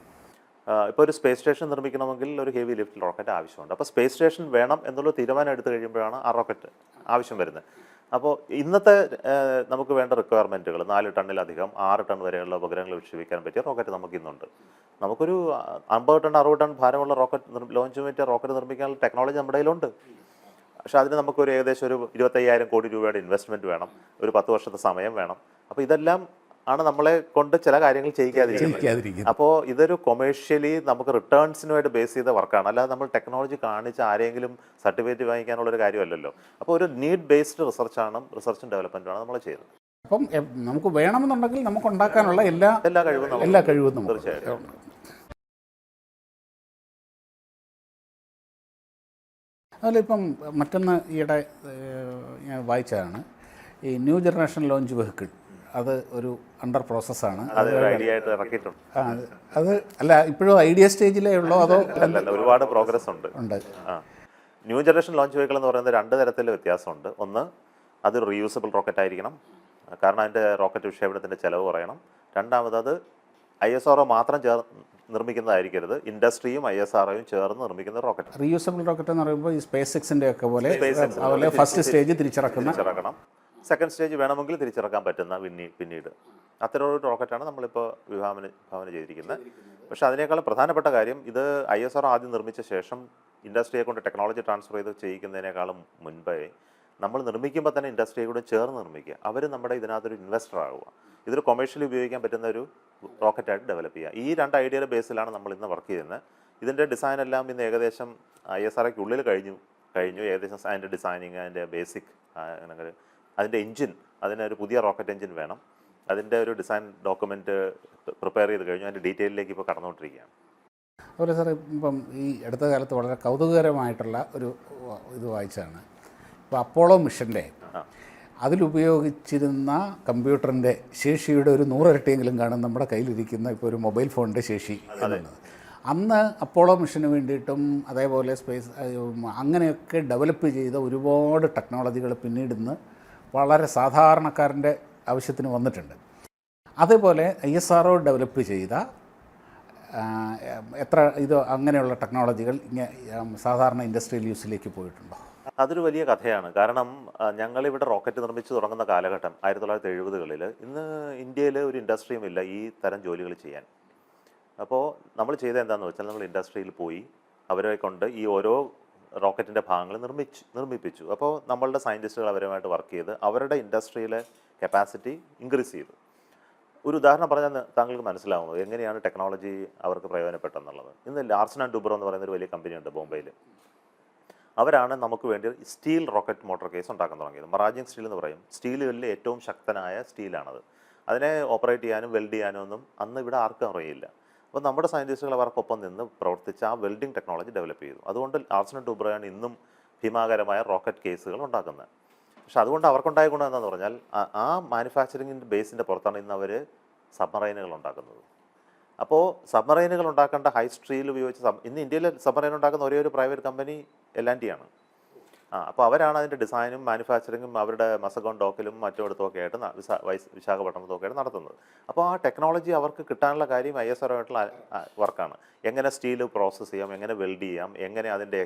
ഇപ്പോൾ ഒരു സ്പേസ് സ്റ്റേഷൻ നിർമ്മിക്കണമെങ്കിൽ ഒരു ഹെവി ലിഫ്റ്റ് റോക്കറ്റ് ആവശ്യമുണ്ട്. അപ്പോൾ സ്പേസ് സ്റ്റേഷൻ വേണം എന്നുള്ള തീരുമാനം എടുത്തു കഴിയുമ്പോഴാണ് ആ റോക്കറ്റ് ആവശ്യം വരുന്നത്. അപ്പോൾ ഇന്നത്തെ നമുക്ക് വേണ്ട റിക്വയർമെൻറ്റുകൾ 4 ടണ്ണിലധികം 6 ടൺ വരെയുള്ള ഉപഗ്രഹങ്ങൾ വിക്ഷേപിക്കാൻ പറ്റിയ റോക്കറ്റ് നമുക്ക് ഇന്നുണ്ട്. നമുക്കൊരു 50 ടൺ 60 ടൺ ഭാരമുള്ള റോക്കറ്റ് ലോഞ്ച് പറ്റിയ റോക്കറ്റ് നിർമ്മിക്കാനുള്ള ടെക്നോളജി നമ്മുടെ കയ്യിലുണ്ട്. പക്ഷേ അതിന് നമുക്കൊരു ഏകദേശം ഒരു 25,000 കോടി രൂപയുടെ ഇൻവെസ്റ്റ്മെൻറ്റ് വേണം, ഒരു 10 വർഷത്തെ സമയം വേണം. അപ്പോൾ ഇതെല്ലാം ആണ് നമ്മളെ കൊണ്ട് ചില കാര്യങ്ങൾ ചെയ്യിക്കാതിരിക്കുന്നത്. അപ്പോൾ ഇതൊരു കൊമേഴ്ഷ്യലി നമുക്ക് റിട്ടേൺസിനുമായിട്ട് ബേസ് ചെയ്ത വർക്കാണ്, അല്ലാതെ നമ്മൾ ടെക്നോളജി കാണിച്ച് ആരെങ്കിലും സർട്ടിഫിക്കറ്റ് വാങ്ങിക്കാനുള്ളൊരു കാര്യമല്ലല്ലോ. അപ്പോൾ ഒരു നീഡ് ബേസ്ഡ് റിസർച്ചും ഡെവലപ്മെൻറ്റുമാണ് നമ്മൾ ചെയ്യുന്നത്.
അപ്പം നമുക്ക് വേണമെന്നുണ്ടെങ്കിൽ നമുക്ക് ഉണ്ടാക്കാനുള്ള എല്ലാ കഴിവും
തീർച്ചയായിട്ടും.
അതിലിപ്പം മറ്റൊന്ന് ഈയിടെ ഞാൻ വായിച്ചതാണ്, ഈ ന്യൂ ജനറേഷൻ ലോഞ്ച് വെഹിക്കിൾ. അത് ഒരു അണ്ടർ പ്രോസസ്സാണ്.
അത്
അല്ല, ഇപ്പോഴും ഐഡിയ സ്റ്റേജിലേ ഉള്ളോ അതോ?
ഒരുപാട് പ്രോഗ്രസ് ഉണ്ട്. ന്യൂ ജനറേഷൻ ലോഞ്ച് വെഹിക്കിൾ എന്ന് പറയുന്നത് 2 തരത്തിൽ വ്യത്യാസമുണ്ട്. ഒന്ന്, അതൊരു റീയൂസബിൾ റോക്കറ്റ് ആയിരിക്കണം, കാരണം അതിൻ്റെ റോക്കറ്റ് വിക്ഷേപണത്തിൻ്റെ ചിലവ് കുറയണം. രണ്ടാമത്, അത് ISRO മാത്രം നിർമ്മിക്കുന്നതായിരിക്കരുത്, ഇൻഡസ്ട്രിയും ISROയും ചേർന്ന് നിർമ്മിക്കുന്ന റോക്കറ്റ്.
റീയൂസബിൾ റോക്കറ്റ് എന്ന് പറയുമ്പോൾ ഈ സ്പേസ് എക്സിൻ്റെ ഒക്കെ പോലെ ഫസ്റ്റ് സ്റ്റേജ് തിരിച്ചിറക്കണം,
സെക്കൻഡ് സ്റ്റേജ് വേണമെങ്കിൽ തിരിച്ചിറക്കാൻ പറ്റുന്ന പിന്നീട് അത്തരം ഒരു റോക്കറ്റാണ് നമ്മളിപ്പോൾ വിഭാവന ചെയ്തിരിക്കുന്നത്. പക്ഷേ അതിനേക്കാൾ പ്രധാനപ്പെട്ട കാര്യം, ഇത് ISRO ആദ്യം നിർമ്മിച്ച ശേഷം ഇൻഡസ്ട്രിയെ കൊണ്ട് ടെക്നോളജി ട്രാൻസ്ഫർ ചെയ്ത് ചെയ്യിക്കുന്നതിനേക്കാളും മുൻപേ നമ്മൾ നിർമ്മിക്കുമ്പോൾ തന്നെ ഇൻഡസ്ട്രിയെ കൂടെ ചേർന്ന് നിർമ്മിക്കുക, അവർ നമ്മുടെ ഇതിനകത്തൊരു ഇൻവെസ്റ്റർ ആകുക, ഇതൊരു കൊമേഴ്ഷ്യലി ഉപയോഗിക്കാൻ പറ്റുന്ന ഒരു റോക്കറ്റായിട്ട് ഡെവലപ്പ് ചെയ്യുക. ഈ 2 ഐഡിയയുടെ ബേസിലാണ് നമ്മൾ ഇന്ന് വർക്ക് ചെയ്യുന്നത്. ഇതിൻ്റെ ഡിസൈൻ എല്ലാം ഇന്ന് ഏകദേശം ISROയ്ക്കുള്ളിൽ കഴിഞ്ഞു. ഏകദേശം അതിൻ്റെ ഡിസൈനിങ്, അതിൻ്റെ ബേസിക്, അതിൻ്റെ എൻജിൻ, അതിനൊരു പുതിയ റോക്കറ്റ് എൻജിൻ വേണം. അതിൻ്റെ ഒരു ഡിസൈൻ ഡോക്യുമെൻറ്റ് പ്രിപ്പയർ ചെയ്ത് കഴിഞ്ഞു. അതിൻ്റെ ഡീറ്റെയിലേക്ക് ഇപ്പോൾ കടന്നുകൊണ്ടിരിക്കുകയാണ്.
അതുപോലെ സാറേ, ഇപ്പം ഈ അടുത്ത കാലത്ത് വളരെ കൗതുകകരമായിട്ടുള്ള ഒരു ഇത് വായിച്ചാണ്, ഇപ്പോൾ അപ്പോളോ മിഷൻ്റെ അതിലുപയോഗിച്ചിരുന്ന കമ്പ്യൂട്ടറിൻ്റെ ശേഷിയുടെ ഒരു 100 ഇരട്ടിയെങ്കിലും കാണും നമ്മുടെ കയ്യിലിരിക്കുന്ന ഇപ്പോൾ ഒരു മൊബൈൽ ഫോണിൻ്റെ ശേഷി എന്നുള്ളത്. അന്ന് അപ്പോളോ മിഷന് വേണ്ടിയിട്ടും അതേപോലെ സ്പേസ് അങ്ങനെയൊക്കെ ഡെവലപ്പ് ചെയ്ത ഒരുപാട് ടെക്നോളജികൾ പിന്നീട് ഇന്ന് വളരെ സാധാരണക്കാരൻ്റെ ആവശ്യത്തിന് വന്നിട്ടുണ്ട്. അതേപോലെ ISRO ഡെവലപ്പ് ചെയ്ത അങ്ങനെയുള്ള ടെക്നോളജികൾ സാധാരണ ഇൻഡസ്ട്രിയൽ യൂസിലേക്ക് പോയിട്ടുണ്ടോ?
അതൊരു വലിയ കഥയാണ്. കാരണം ഞങ്ങളിവിടെ റോക്കറ്റ് നിർമ്മിച്ച് തുടങ്ങുന്ന കാലഘട്ടം 1970കളിൽ. ഇന്ന് ഇന്ത്യയിൽ ഒരു ഇൻഡസ്ട്രിയും ഇല്ല ഈ തരം ജോലികൾ ചെയ്യാൻ. അപ്പോൾ നമ്മൾ ചെയ്തത് എന്താണെന്ന് വെച്ചാൽ നമ്മൾ ഇൻഡസ്ട്രിയിൽ പോയി അവരെ കൊണ്ട് ഈ ഓരോ റോക്കറ്റിൻ്റെ ഭാഗങ്ങൾ നിർമ്മിപ്പിച്ചു. അപ്പോൾ നമ്മളുടെ സയൻറ്റിസ്റ്റുകൾ അവരുമായിട്ട് വർക്ക് ചെയ്ത് അവരുടെ ഇൻഡസ്ട്രിയിലെ കപ്പാസിറ്റി ഇൻക്രീസ് ചെയ്തു. ഒരു ഉദാഹരണം പറഞ്ഞാൽ താങ്കൾക്ക് മനസ്സിലാവുന്നത് എങ്ങനെയാണ് ടെക്നോളജി അവർക്ക് പ്രയോജനപ്പെട്ടെന്നുള്ളത്. ഇന്ന് ലാർസൻ ആൻഡ് ടൂബ്രോ എന്ന് പറയുന്ന ഒരു വലിയ കമ്പനിയുണ്ട് ബോംബെയിൽ. അവരാണ് നമുക്ക് വേണ്ടി സ്റ്റീൽ റോക്കറ്റ് മോട്ടോർ കേസ് ഉണ്ടാക്കാൻ തുടങ്ങിയത്. മറാജിങ് സ്റ്റീൽ എന്ന് പറയും. സ്റ്റീലുകളിൽ ഏറ്റവും ശക്തനായ സ്റ്റീലാണത്. അതിനെ ഓപ്പറേറ്റ് ചെയ്യാനും വെൽഡ് ചെയ്യാനും ഒന്നും അന്ന് ഇവിടെ ആർക്കും അറിയില്ല. അപ്പോൾ നമ്മുടെ സയൻറ്റിസ്റ്റുകൾ അവർക്കൊപ്പം നിന്ന് പ്രവർത്തിച്ച് ആ വെൽഡിംഗ് ടെക്നോളജി ഡെവലപ്പ് ചെയ്തു. അതുകൊണ്ട് ലാർസൻ ആൻഡ് ടൂബ്രോയാണ് ഇന്നും ഭീമാകരമായ റോക്കറ്റ് കേസുകൾ ഉണ്ടാക്കുന്നത്. പക്ഷെ അതുകൊണ്ട് അവർക്കുണ്ടായ ഗുണം എന്താണെന്ന് പറഞ്ഞാൽ ആ മാനുഫാക്ചറിങ്ങിൻ്റെ ബേസിൻ്റെ പുറത്താണ് ഇന്ന് അവർ സബ്മറൈനുകൾ ഉണ്ടാക്കുന്നത്. അപ്പോൾ സബ്മറൈനുകൾ ഉണ്ടാക്കേണ്ട ഹൈ സ്റ്റീൽ ഉപയോഗിച്ച് ഇന്ന് ഇന്ത്യയിൽ സബ്മറൈൻ ഉണ്ടാക്കുന്ന ഒരേ ഒരു പ്രൈവറ്റ് കമ്പനി L&T ആണ്. അപ്പോൾ അവരാണ് അതിൻ്റെ ഡിസൈനും മാനുഫാക്ചറിങ്ങും അവരുടെ മസഗോൺ ഡോക്കിലും മറ്റിടത്തുമൊക്കെ ആയിട്ട് വിശാഖപട്ടണത്തുമൊക്കെ ആയിട്ട് നടത്തുന്നത്. അപ്പോൾ ആ ടെക്നോളജി അവർക്ക് കിട്ടാനുള്ള കാര്യം ISRO ആയിട്ടുള്ള വർക്കാണ്. എങ്ങനെ സ്റ്റീൽ പ്രോസസ്സ് ചെയ്യാം, എങ്ങനെ വെൽഡ് ചെയ്യാം, എങ്ങനെ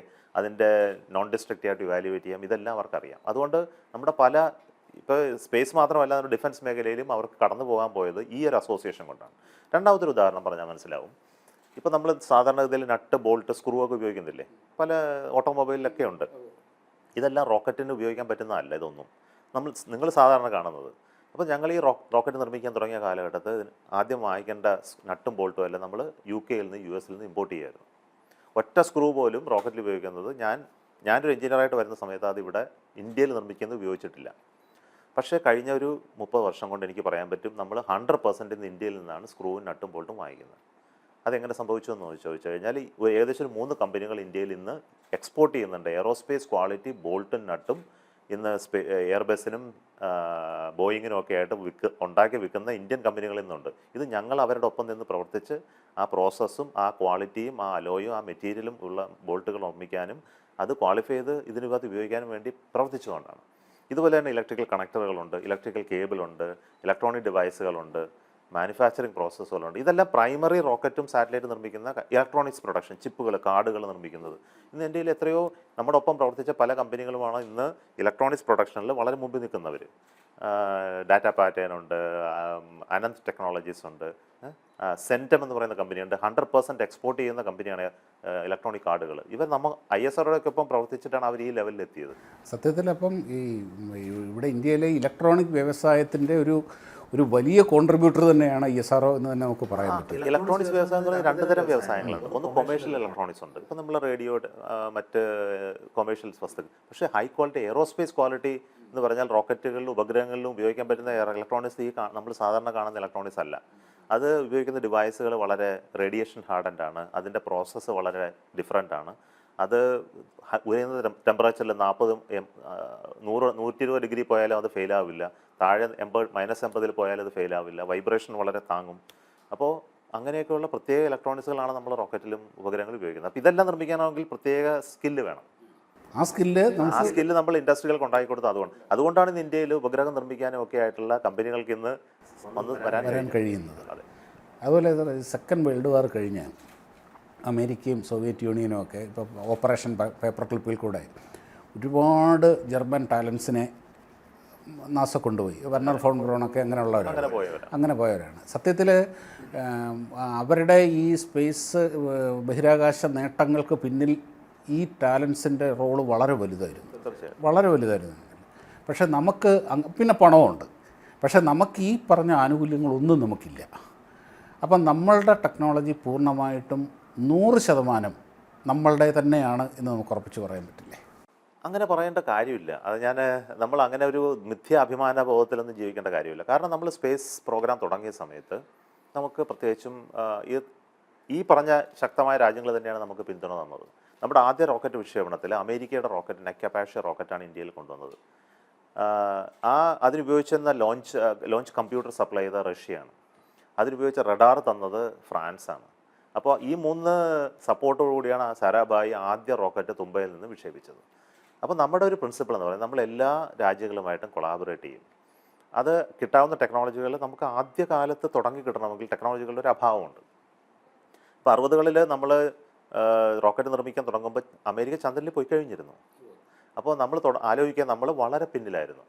അതിൻ്റെ നോൺ ഡിസ്ട്രക്റ്റീവ് ആയിട്ട് ഇവാലുവേറ്റ് ചെയ്യാം, ഇതെല്ലാം അവർക്കറിയാം. അതുകൊണ്ട് നമ്മുടെ ഇപ്പോൾ സ്പേസ് മാത്രമല്ല നമ്മുടെ ഡിഫൻസ് മേഖലയിലും അവർക്ക് കടന്നു പോകാൻ പോയത് ഈ ഒരു അസോസിയേഷൻ കൊണ്ടാണ്. രണ്ടാമതൊരു ഉദാഹരണം പറഞ്ഞാൽ മനസ്സിലാവും. ഇപ്പോൾ നമ്മൾ സാധാരണഗതിയിൽ നട്ട് ബോൾട്ട് സ്ക്രൂ ഒക്കെ ഉപയോഗിക്കുന്നില്ലേ, പല ഓട്ടോമൊബൈലിലൊക്കെ ഉണ്ട്. ഇതെല്ലാം റോക്കറ്റിന് ഉപയോഗിക്കാൻ പറ്റുന്നതല്ല ഇതൊന്നും നിങ്ങൾ സാധാരണ കാണുന്നത്. അപ്പോൾ ഞങ്ങൾ ഈ റോക്കറ്റ് നിർമ്മിക്കാൻ തുടങ്ങിയ കാലഘട്ടത്തിൽ ആദ്യം വാങ്ങിക്കേണ്ട നട്ടും ബോൾട്ടും എല്ലാം നമ്മൾ UK നിന്ന് US നിന്ന് ഇമ്പോർട്ട് ചെയ്യുമായിരുന്നു. ഒറ്റ സ്ക്രൂ പോലും റോക്കറ്റിൽ ഉപയോഗിക്കുന്നത് ഞാനൊരു എഞ്ചിനീയറായിട്ട് വരുന്ന സമയത്ത് അതിവിടെ ഇന്ത്യയിൽ നിർമ്മിക്കുന്നത് ഉപയോഗിച്ചിട്ടില്ല. പക്ഷേ കഴിഞ്ഞ ഒരു 30 വർഷം കൊണ്ട് എനിക്ക് പറയാൻ പറ്റും നമ്മൾ 100% ഇന്ന് ഇന്ത്യയിൽ നിന്നാണ് സ്ക്രൂവും നട്ടും ബോൾട്ടും വാങ്ങിക്കുന്നത്. അതെങ്ങനെ സംഭവിച്ചു എന്ന് ചോദിച്ചു കഴിഞ്ഞാൽ ഏകദേശം 3 കമ്പനികൾ ഇന്ത്യയിൽ ഇന്ന് എക്സ്പോർട്ട് ചെയ്യുന്നുണ്ട്. എയറോസ്പേസ് ക്വാളിറ്റി ബോൾട്ടും നട്ടും ഇന്ന് എയർബസിനും ബോയിങ്ങിനും ഒക്കെ ആയിട്ട് ഉണ്ടാക്കി വിൽക്കുന്ന ഇന്ത്യൻ കമ്പനികളിൽ നിന്നുണ്ട്. ഇത് ഞങ്ങൾ അവരുടെ ഒപ്പം നിന്ന് പ്രവർത്തിച്ച് ആ പ്രോസസ്സും ആ ക്വാളിറ്റിയും ആ അലോയും ആ മെറ്റീരിയലും ഉള്ള ബോൾട്ടുകൾ നിർമ്മിക്കാനും അത് ക്വാളിഫൈ ചെയ്ത് ഇതിനകത്ത് ഉപയോഗിക്കാനും വേണ്ടി പ്രവർത്തിച്ചുകൊണ്ടാണ്. ഇതുപോലെ തന്നെ ഇലക്ട്രിക്കൽ കണക്ടറുകളുണ്ട്, ഇലക്ട്രിക്കൽ കേബിളുണ്ട്, ഇലക്ട്രോണിക് ഡിവൈസുകളുണ്ട്, മാനുഫാക്ചറിങ് പ്രോസസ്സുകളുണ്ട്. ഇതെല്ലാം പ്രൈമറി റോക്കറ്റും സാറ്റലൈറ്റ് നിർമ്മിക്കുന്ന ഇലക്ട്രോണിക്സ് പ്രൊഡക്ഷൻ, ചിപ്പുകൾ, കാർഡുകൾ നിർമ്മിക്കുന്നത്. ഇന്ന് ഇന്ത്യയിൽ എത്രയോ നമ്മുടെ ഒപ്പം പ്രവർത്തിച്ച പല കമ്പനികളുമാണ് ഇന്ന് ഇലക്ട്രോണിക്സ് പ്രൊഡക്ഷനിൽ വളരെ മുമ്പിൽ നിൽക്കുന്നവർ. ഡാറ്റ പാറ്റേൺ ഉണ്ട്, അനന്ത് ടെക്നോളജീസ് ഉണ്ട്, സെൻറ്റം എന്ന് പറയുന്ന കമ്പനിയുണ്ട്. 100% എക്സ്പോർട്ട് ചെയ്യുന്ന കമ്പനിയാണ് ഇലക്ട്രോണിക് കാർഡുകൾ. ഇവർ ISROയ്ക്കൊപ്പം പ്രവർത്തിച്ചിട്ടാണ് അവർ ഈ ലെവലിൽ എത്തിയത്.
സത്യത്തിൽ അപ്പം ഇവിടെ ഇന്ത്യയിലെ ഇലക്ട്രോണിക് വ്യവസായത്തിൻ്റെ ഒരു വലിയ കോൺട്രിബ്യൂട്ടർ തന്നെയാണ് ISRO എന്ന് തന്നെ നമുക്ക് പറയാൻ പറ്റും.
ഇലക്ട്രോണിക്സ് വ്യവസായം എന്ന് പറഞ്ഞാൽ 2 തരം വ്യവസായങ്ങളുണ്ട്. ഒന്ന് കൊമേഴ്ഷ്യൽ ഇലക്ട്രോണിക്സ് ഉണ്ട്. ഇപ്പോൾ നമ്മൾ റേഡിയോ മറ്റ് കൊമേഴ്ഷ്യൽ വസ്തുക്കൾ. പക്ഷേ ഹൈ ക്വാളിറ്റി എയറോസ്പേസ് ക്വാളിറ്റി എന്ന് പറഞ്ഞാൽ റോക്കറ്റുകളിലും ഉപഗ്രഹങ്ങളിലും ഉപയോഗിക്കാൻ പറ്റുന്ന ഇലക്ട്രോണിക്സ് നമ്മൾ സാധാരണ കാണുന്ന ഇലക്ട്രോണിക്സ് അല്ല. അത് ഉപയോഗിക്കുന്ന ഡിവൈസുകൾ വളരെ റേഡിയേഷൻ ഹാർഡൻഡ് ആണ്. അതിൻ്റെ പ്രോസസ്സ് വളരെ ഡിഫറെൻ്റ് ആണ്. അത് ഉയർന്ന ടെമ്പറേച്ചറിൽ 40, 100, 120 ഡിഗ്രി പോയാലും അത് ഫെയിലാവില്ല. താഴെ -80 പോയാലും അത് ഫെയിലാവില്ല. വൈബ്രേഷൻ വളരെ താങ്ങും. അപ്പോൾ അങ്ങനെയൊക്കെയുള്ള പ്രത്യേക ഇലക്ട്രോണിക്സുകളാണ് നമ്മൾ റോക്കറ്റിലും ഉപഗ്രഹങ്ങളും ഉപയോഗിക്കുന്നത്. അപ്പോൾ ഇതെല്ലാം നിർമ്മിക്കാനാണെങ്കിൽ പ്രത്യേക സ്കില്ല് വേണം.
ആ സ്കില്ല്
നമ്മൾ ഇൻഡസ്ട്രികൾക്ക് ഉണ്ടാക്കി കൊടുത്തത്. അതുകൊണ്ടാണ് ഇന്ന് ഇന്ത്യയിൽ ഉപഗ്രഹം നിർമ്മിക്കാനും ഒക്കെ ആയിട്ടുള്ള കമ്പനികൾക്ക് ഇന്ന് വരാൻ
കഴിയുന്നത്. അതുപോലെ സെക്കൻഡ് വേൾഡ് വാർ കഴിഞ്ഞ് അമേരിക്കയും സോവിയറ്റ് യൂണിയനും ഒക്കെ ഇപ്പോൾ ഓപ്പറേഷൻ പേപ്പർ ക്ലിപ്പിൽ കൂടെ ഒരുപാട് ജർമ്മൻ ടാലൻസിനെ നാസ കൊണ്ടുപോയി. വെർണർ ഫോൺ ബ്രൗണൊക്കെ അങ്ങനെ പോയവരാണ്. സത്യത്തിൽ അവരുടെ ഈ സ്പേസ് ബഹിരാകാശ നേട്ടങ്ങൾക്ക് പിന്നിൽ ഈ ടാലൻസിൻ്റെ റോള് വളരെ വലുതായിരുന്നു. പക്ഷേ നമുക്ക് പിന്നെ പണമുണ്ട്, പക്ഷേ നമുക്ക് ഈ പറഞ്ഞ ആനുകൂല്യങ്ങളൊന്നും നമുക്കില്ല. അപ്പം നമ്മളുടെ ടെക്നോളജി പൂർണ്ണമായിട്ടും 100% നമ്മളുടെ തന്നെയാണ് എന്ന് നമുക്ക് ഉറപ്പിച്ച് പറയാൻ പറ്റില്ലേ?
അങ്ങനെ പറയേണ്ട കാര്യമില്ല. അത് നമ്മൾ അങ്ങനെ ഒരു മിഥ്യാഭിമാന ബോധത്തിലൊന്നും ജീവിക്കേണ്ട കാര്യമില്ല. കാരണം നമ്മൾ സ്പേസ് പ്രോഗ്രാം തുടങ്ങിയ സമയത്ത് നമുക്ക് പ്രത്യേകിച്ചും ഈ പറഞ്ഞ ശക്തമായ രാജ്യങ്ങൾ തന്നെയാണ് നമുക്ക് പിന്തുണ തന്നത്. നമ്മുടെ ആദ്യ റോക്കറ്റ് വിക്ഷേപണത്തിൽ അമേരിക്കയുടെ റോക്കറ്റ് നെക്കപാഷ റോക്കറ്റാണ് ഇന്ത്യയിൽ കൊണ്ടുവന്നത്. അതിനുപയോഗിച്ചിരുന്ന ലോഞ്ച് കമ്പ്യൂട്ടർ സപ്ലൈ ചെയ്ത റഷ്യയാണ്. അതിനുപയോഗിച്ച റഡാർ തന്നത് ഫ്രാൻസാണ്. അപ്പോൾ ഈ 3 സപ്പോർട്ടോടുകൂടിയാണ് സാരാഭായി ആദ്യ റോക്കറ്റ് തുമ്പയിൽ നിന്ന് വിക്ഷേപിച്ചത്. അപ്പോൾ നമ്മുടെ ഒരു പ്രിൻസിപ്പിൾ എന്ന് പറയുന്നത് നമ്മൾ എല്ലാ രാജ്യങ്ങളുമായിട്ടും കൊളാബറേറ്റ് ചെയ്യും. അത് കിട്ടാവുന്ന ടെക്നോളജികൾ നമുക്ക് ആദ്യകാലത്ത് തുടങ്ങി കിട്ടണമെങ്കിൽ ടെക്നോളജികളുടെ ഒരു അഭാവമുണ്ട്. ഇപ്പോൾ 60കളിൽ നമ്മൾ റോക്കറ്റ് നിർമ്മിക്കാൻ തുടങ്ങുമ്പോൾ അമേരിക്ക ചന്ദ്രനിൽ പോയി കഴിഞ്ഞിരുന്നു. അപ്പോൾ നമ്മൾ ആലോചിക്കാൻ നമ്മൾ വളരെ പിന്നിലായിരുന്നു.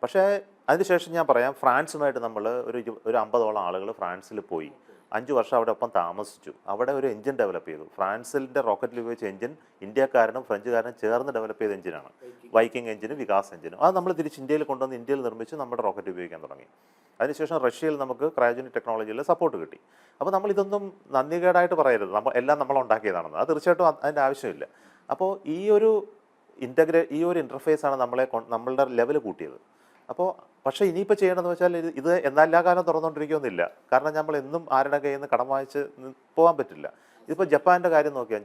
പക്ഷേ അതിനുശേഷം ഞാൻ പറയാം, ഫ്രാൻസുമായിട്ട് നമ്മൾ ഒരു 50ഓളം ആളുകൾ ഫ്രാൻസിൽ പോയി 5 വർഷം അവിടെ ഒപ്പം താമസിച്ചു. അവിടെ ഒരു എഞ്ചിൻ ഡെവലപ്പ് ചെയ്തു. ഫ്രാൻസിൻ്റെ റോക്കറ്റിൽ ഉപയോഗിച്ച എഞ്ചിൻ ഇന്ത്യക്കാരനും ഫ്രഞ്ചുകാരനും ചേർന്ന് ഡെവലപ്പ് ചെയ്ത എഞ്ചിനാണ്. വൈക്കിംഗ് എഞ്ചിനും വികാസ് എഞ്ചിനും. അത് നമ്മൾ തിരിച്ച് ഇന്ത്യയിൽ കൊണ്ടുവന്ന് ഇന്ത്യയിൽ നിർമ്മിച്ച് നമ്മുടെ റോക്കറ്റ് ഉപയോഗിക്കാൻ തുടങ്ങി. അതിനുശേഷം റഷ്യയിൽ നമുക്ക് ക്രയോജനിക് ടെക്നോളജിയിൽ സപ്പോർട്ട് കിട്ടി. അപ്പോൾ നമ്മളിതൊന്നും നന്ദികേടായിട്ട് പറയരുത്, എല്ലാം നമ്മൾ ഉണ്ടാക്കിയതാണെന്ന്. അത് തീർച്ചയായിട്ടും അതിൻ്റെ ആവശ്യമില്ല. അപ്പോൾ ഈ ഒരു ഇൻ്റർഫേസാണ് നമ്മളുടെ ലെവൽ കൂട്ടിയത്. അപ്പോൾ പക്ഷേ ഇനിയിപ്പോൾ ചെയ്യേണ്ടതെന്ന് വെച്ചാൽ ഇത് എല്ലാ കാലം തുറന്നുകൊണ്ടിരിക്കുമെന്നില്ല. കാരണം നമ്മൾ എന്നും ആരുടെ കയ്യിൽ നിന്ന് കടം വാങ്ങിച്ച് പോകാൻ പറ്റില്ല. ഇതിപ്പോൾ ജപ്പാൻ്റെ കാര്യം നോക്കിയാൽ,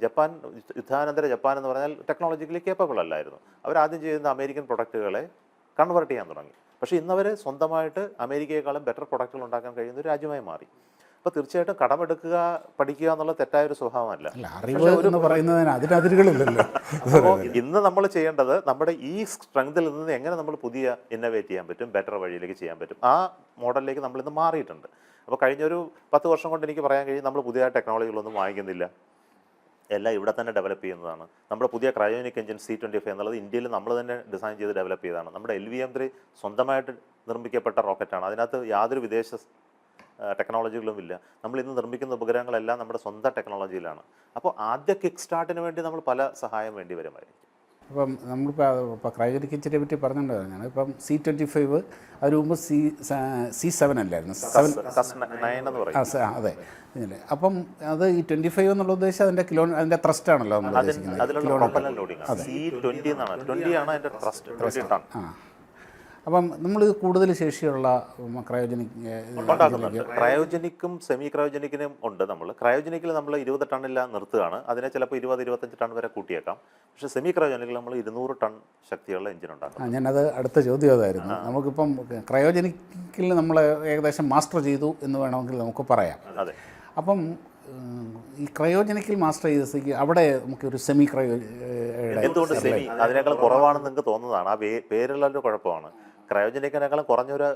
യുദ്ധാനന്തര ജപ്പാൻ എന്ന് പറഞ്ഞാൽ ടെക്നോളജിക്കലി കേപ്പബിൾ അല്ലായിരുന്നു. അവരാദ്യം ചെയ്യുന്ന അമേരിക്കൻ പ്രൊഡക്റ്റുകളെ കൺവേർട്ട് ചെയ്യാൻ തുടങ്ങി. പക്ഷേ ഇന്നവർ സ്വന്തമായിട്ട് അമേരിക്കയെക്കാളും ബെറ്റർ പ്രൊഡക്റ്റുകൾ ഉണ്ടാക്കാൻ കഴിയുന്ന ഒരു രാജ്യമായി മാറി. അപ്പോൾ തീർച്ചയായിട്ടും കടമെടുക്കുക, പഠിക്കുക എന്നുള്ള തെറ്റായൊരു സ്വഭാവമല്ല. അപ്പോൾ ഇന്ന് നമ്മൾ ചെയ്യേണ്ടത് നമ്മുടെ ഈ സ്ട്രെങ്തിൽ നിന്ന് എങ്ങനെ നമ്മൾ പുതിയ ഇന്നോവേറ്റ് ചെയ്യാൻ പറ്റും, ബെറ്റർ വഴിയിലേക്ക് ചെയ്യാൻ പറ്റും, ആ മോഡലിലേക്ക് നമ്മൾ ഇന്ന് മാറിയിട്ടുണ്ട്. അപ്പോൾ കഴിഞ്ഞൊരു 10 വർഷം കൊണ്ട് എനിക്ക് പറയാൻ കഴിയും, നമ്മൾ പുതിയ ടെക്നോളജികളൊന്നും വാങ്ങിക്കുന്നില്ല, എല്ലാം ഇവിടെ തന്നെ ഡെവലപ്പ് ചെയ്യുന്നതാണ്. നമ്മുടെ പുതിയ ക്രയോനിക് എഞ്ചിൻ C-25 എന്നുള്ളത് ഇന്ത്യയിൽ നമ്മൾ തന്നെ ഡിസൈൻ ചെയ്ത് ഡെവലപ്പ് ചെയ്തതാണ്. നമ്മുടെ LVM-3 സ്വന്തമായിട്ട് നിർമ്മിക്കപ്പെട്ട റോക്കറ്റാണ്. അതിനകത്ത് യാതൊരു വിദേശ ടെക്നോളജികളും ഇല്ല. നമ്മൾ ഇന്ന് നിർമ്മിക്കുന്ന ഉപഗ്രഹങ്ങളെല്ലാം നമ്മുടെ സ്വന്തം ടെക്നോളജിയിലാണ്. അപ്പോൾ ആദ്യ കിക്ക് സ്റ്റാർട്ടിന് വേണ്ടി നമ്മൾ പല സഹായം വേണ്ടി വരുമായിരിക്കും.
ഇപ്പം നമ്മളിപ്പോൾ ക്രയോജനിക് എഞ്ചിനെ പറ്റി പറഞ്ഞിട്ടുണ്ടായിരുന്നു. ഇപ്പം C-25 അതിന് മുമ്പ് C-7 അല്ലായിരുന്നു,
9 എന്ന് പറയും.
അതെ. അപ്പം അത് ഈ 25 എന്നുള്ള ഉദ്ദേശം അതിൻ്റെ ത്രസ്റ്റ് ആണല്ലോ നമ്മൾ ഉദ്ദേശിക്കുന്നത്.
C-20 എന്നാണ്. 20 ആണ് അതിൻ്റെ ത്രസ്റ്റ്, 20 ടൺ.
അപ്പം നമ്മൾ കൂടുതൽ ശേഷിയുള്ള
ക്രയോജനിക്കും സെമി ക്രയോജനിക്കിനും ഉണ്ട്. ക്രയോജനിക്കിൽ നമ്മൾ 20 ടണ്ണില്ല നിർത്തുകയാണ്. അതിനെ ചിലപ്പോൾ 20-25 ടൺ വരെ കൂട്ടിയേക്കാം. പക്ഷേ സെമി ക്രയോജനിക്കിൽ നമ്മൾ 200 ടൺ ശക്തിയുള്ള എഞ്ചിൻ ഉണ്ടാക്കും.
ഞാനത് അടുത്ത ചോദ്യം അതായിരുന്നു. നമുക്കിപ്പം ക്രയോജനിക്കിൽ നമ്മൾ ഏകദേശം മാസ്റ്റർ ചെയ്തു എന്ന് വേണമെങ്കിൽ നമുക്ക് പറയാം.
അതെ.
അപ്പം ഈ ക്രയോജനിക്കിൽ മാസ്റ്റർ ചെയ്ത സ്ഥിതിക്ക് അവിടെ നമുക്ക് ഒരു സെമി
എന്തുകൊണ്ട് സെമി അതിനേക്കാളും കുറവാണെന്ന് നിങ്ങൾക്ക് തോന്നുന്നതാണ്. ആ പേരുള്ളൊരു കുഴപ്പമാണ്. ക്രയോജനിക്കിനേക്കാളും കുറഞ്ഞൊരു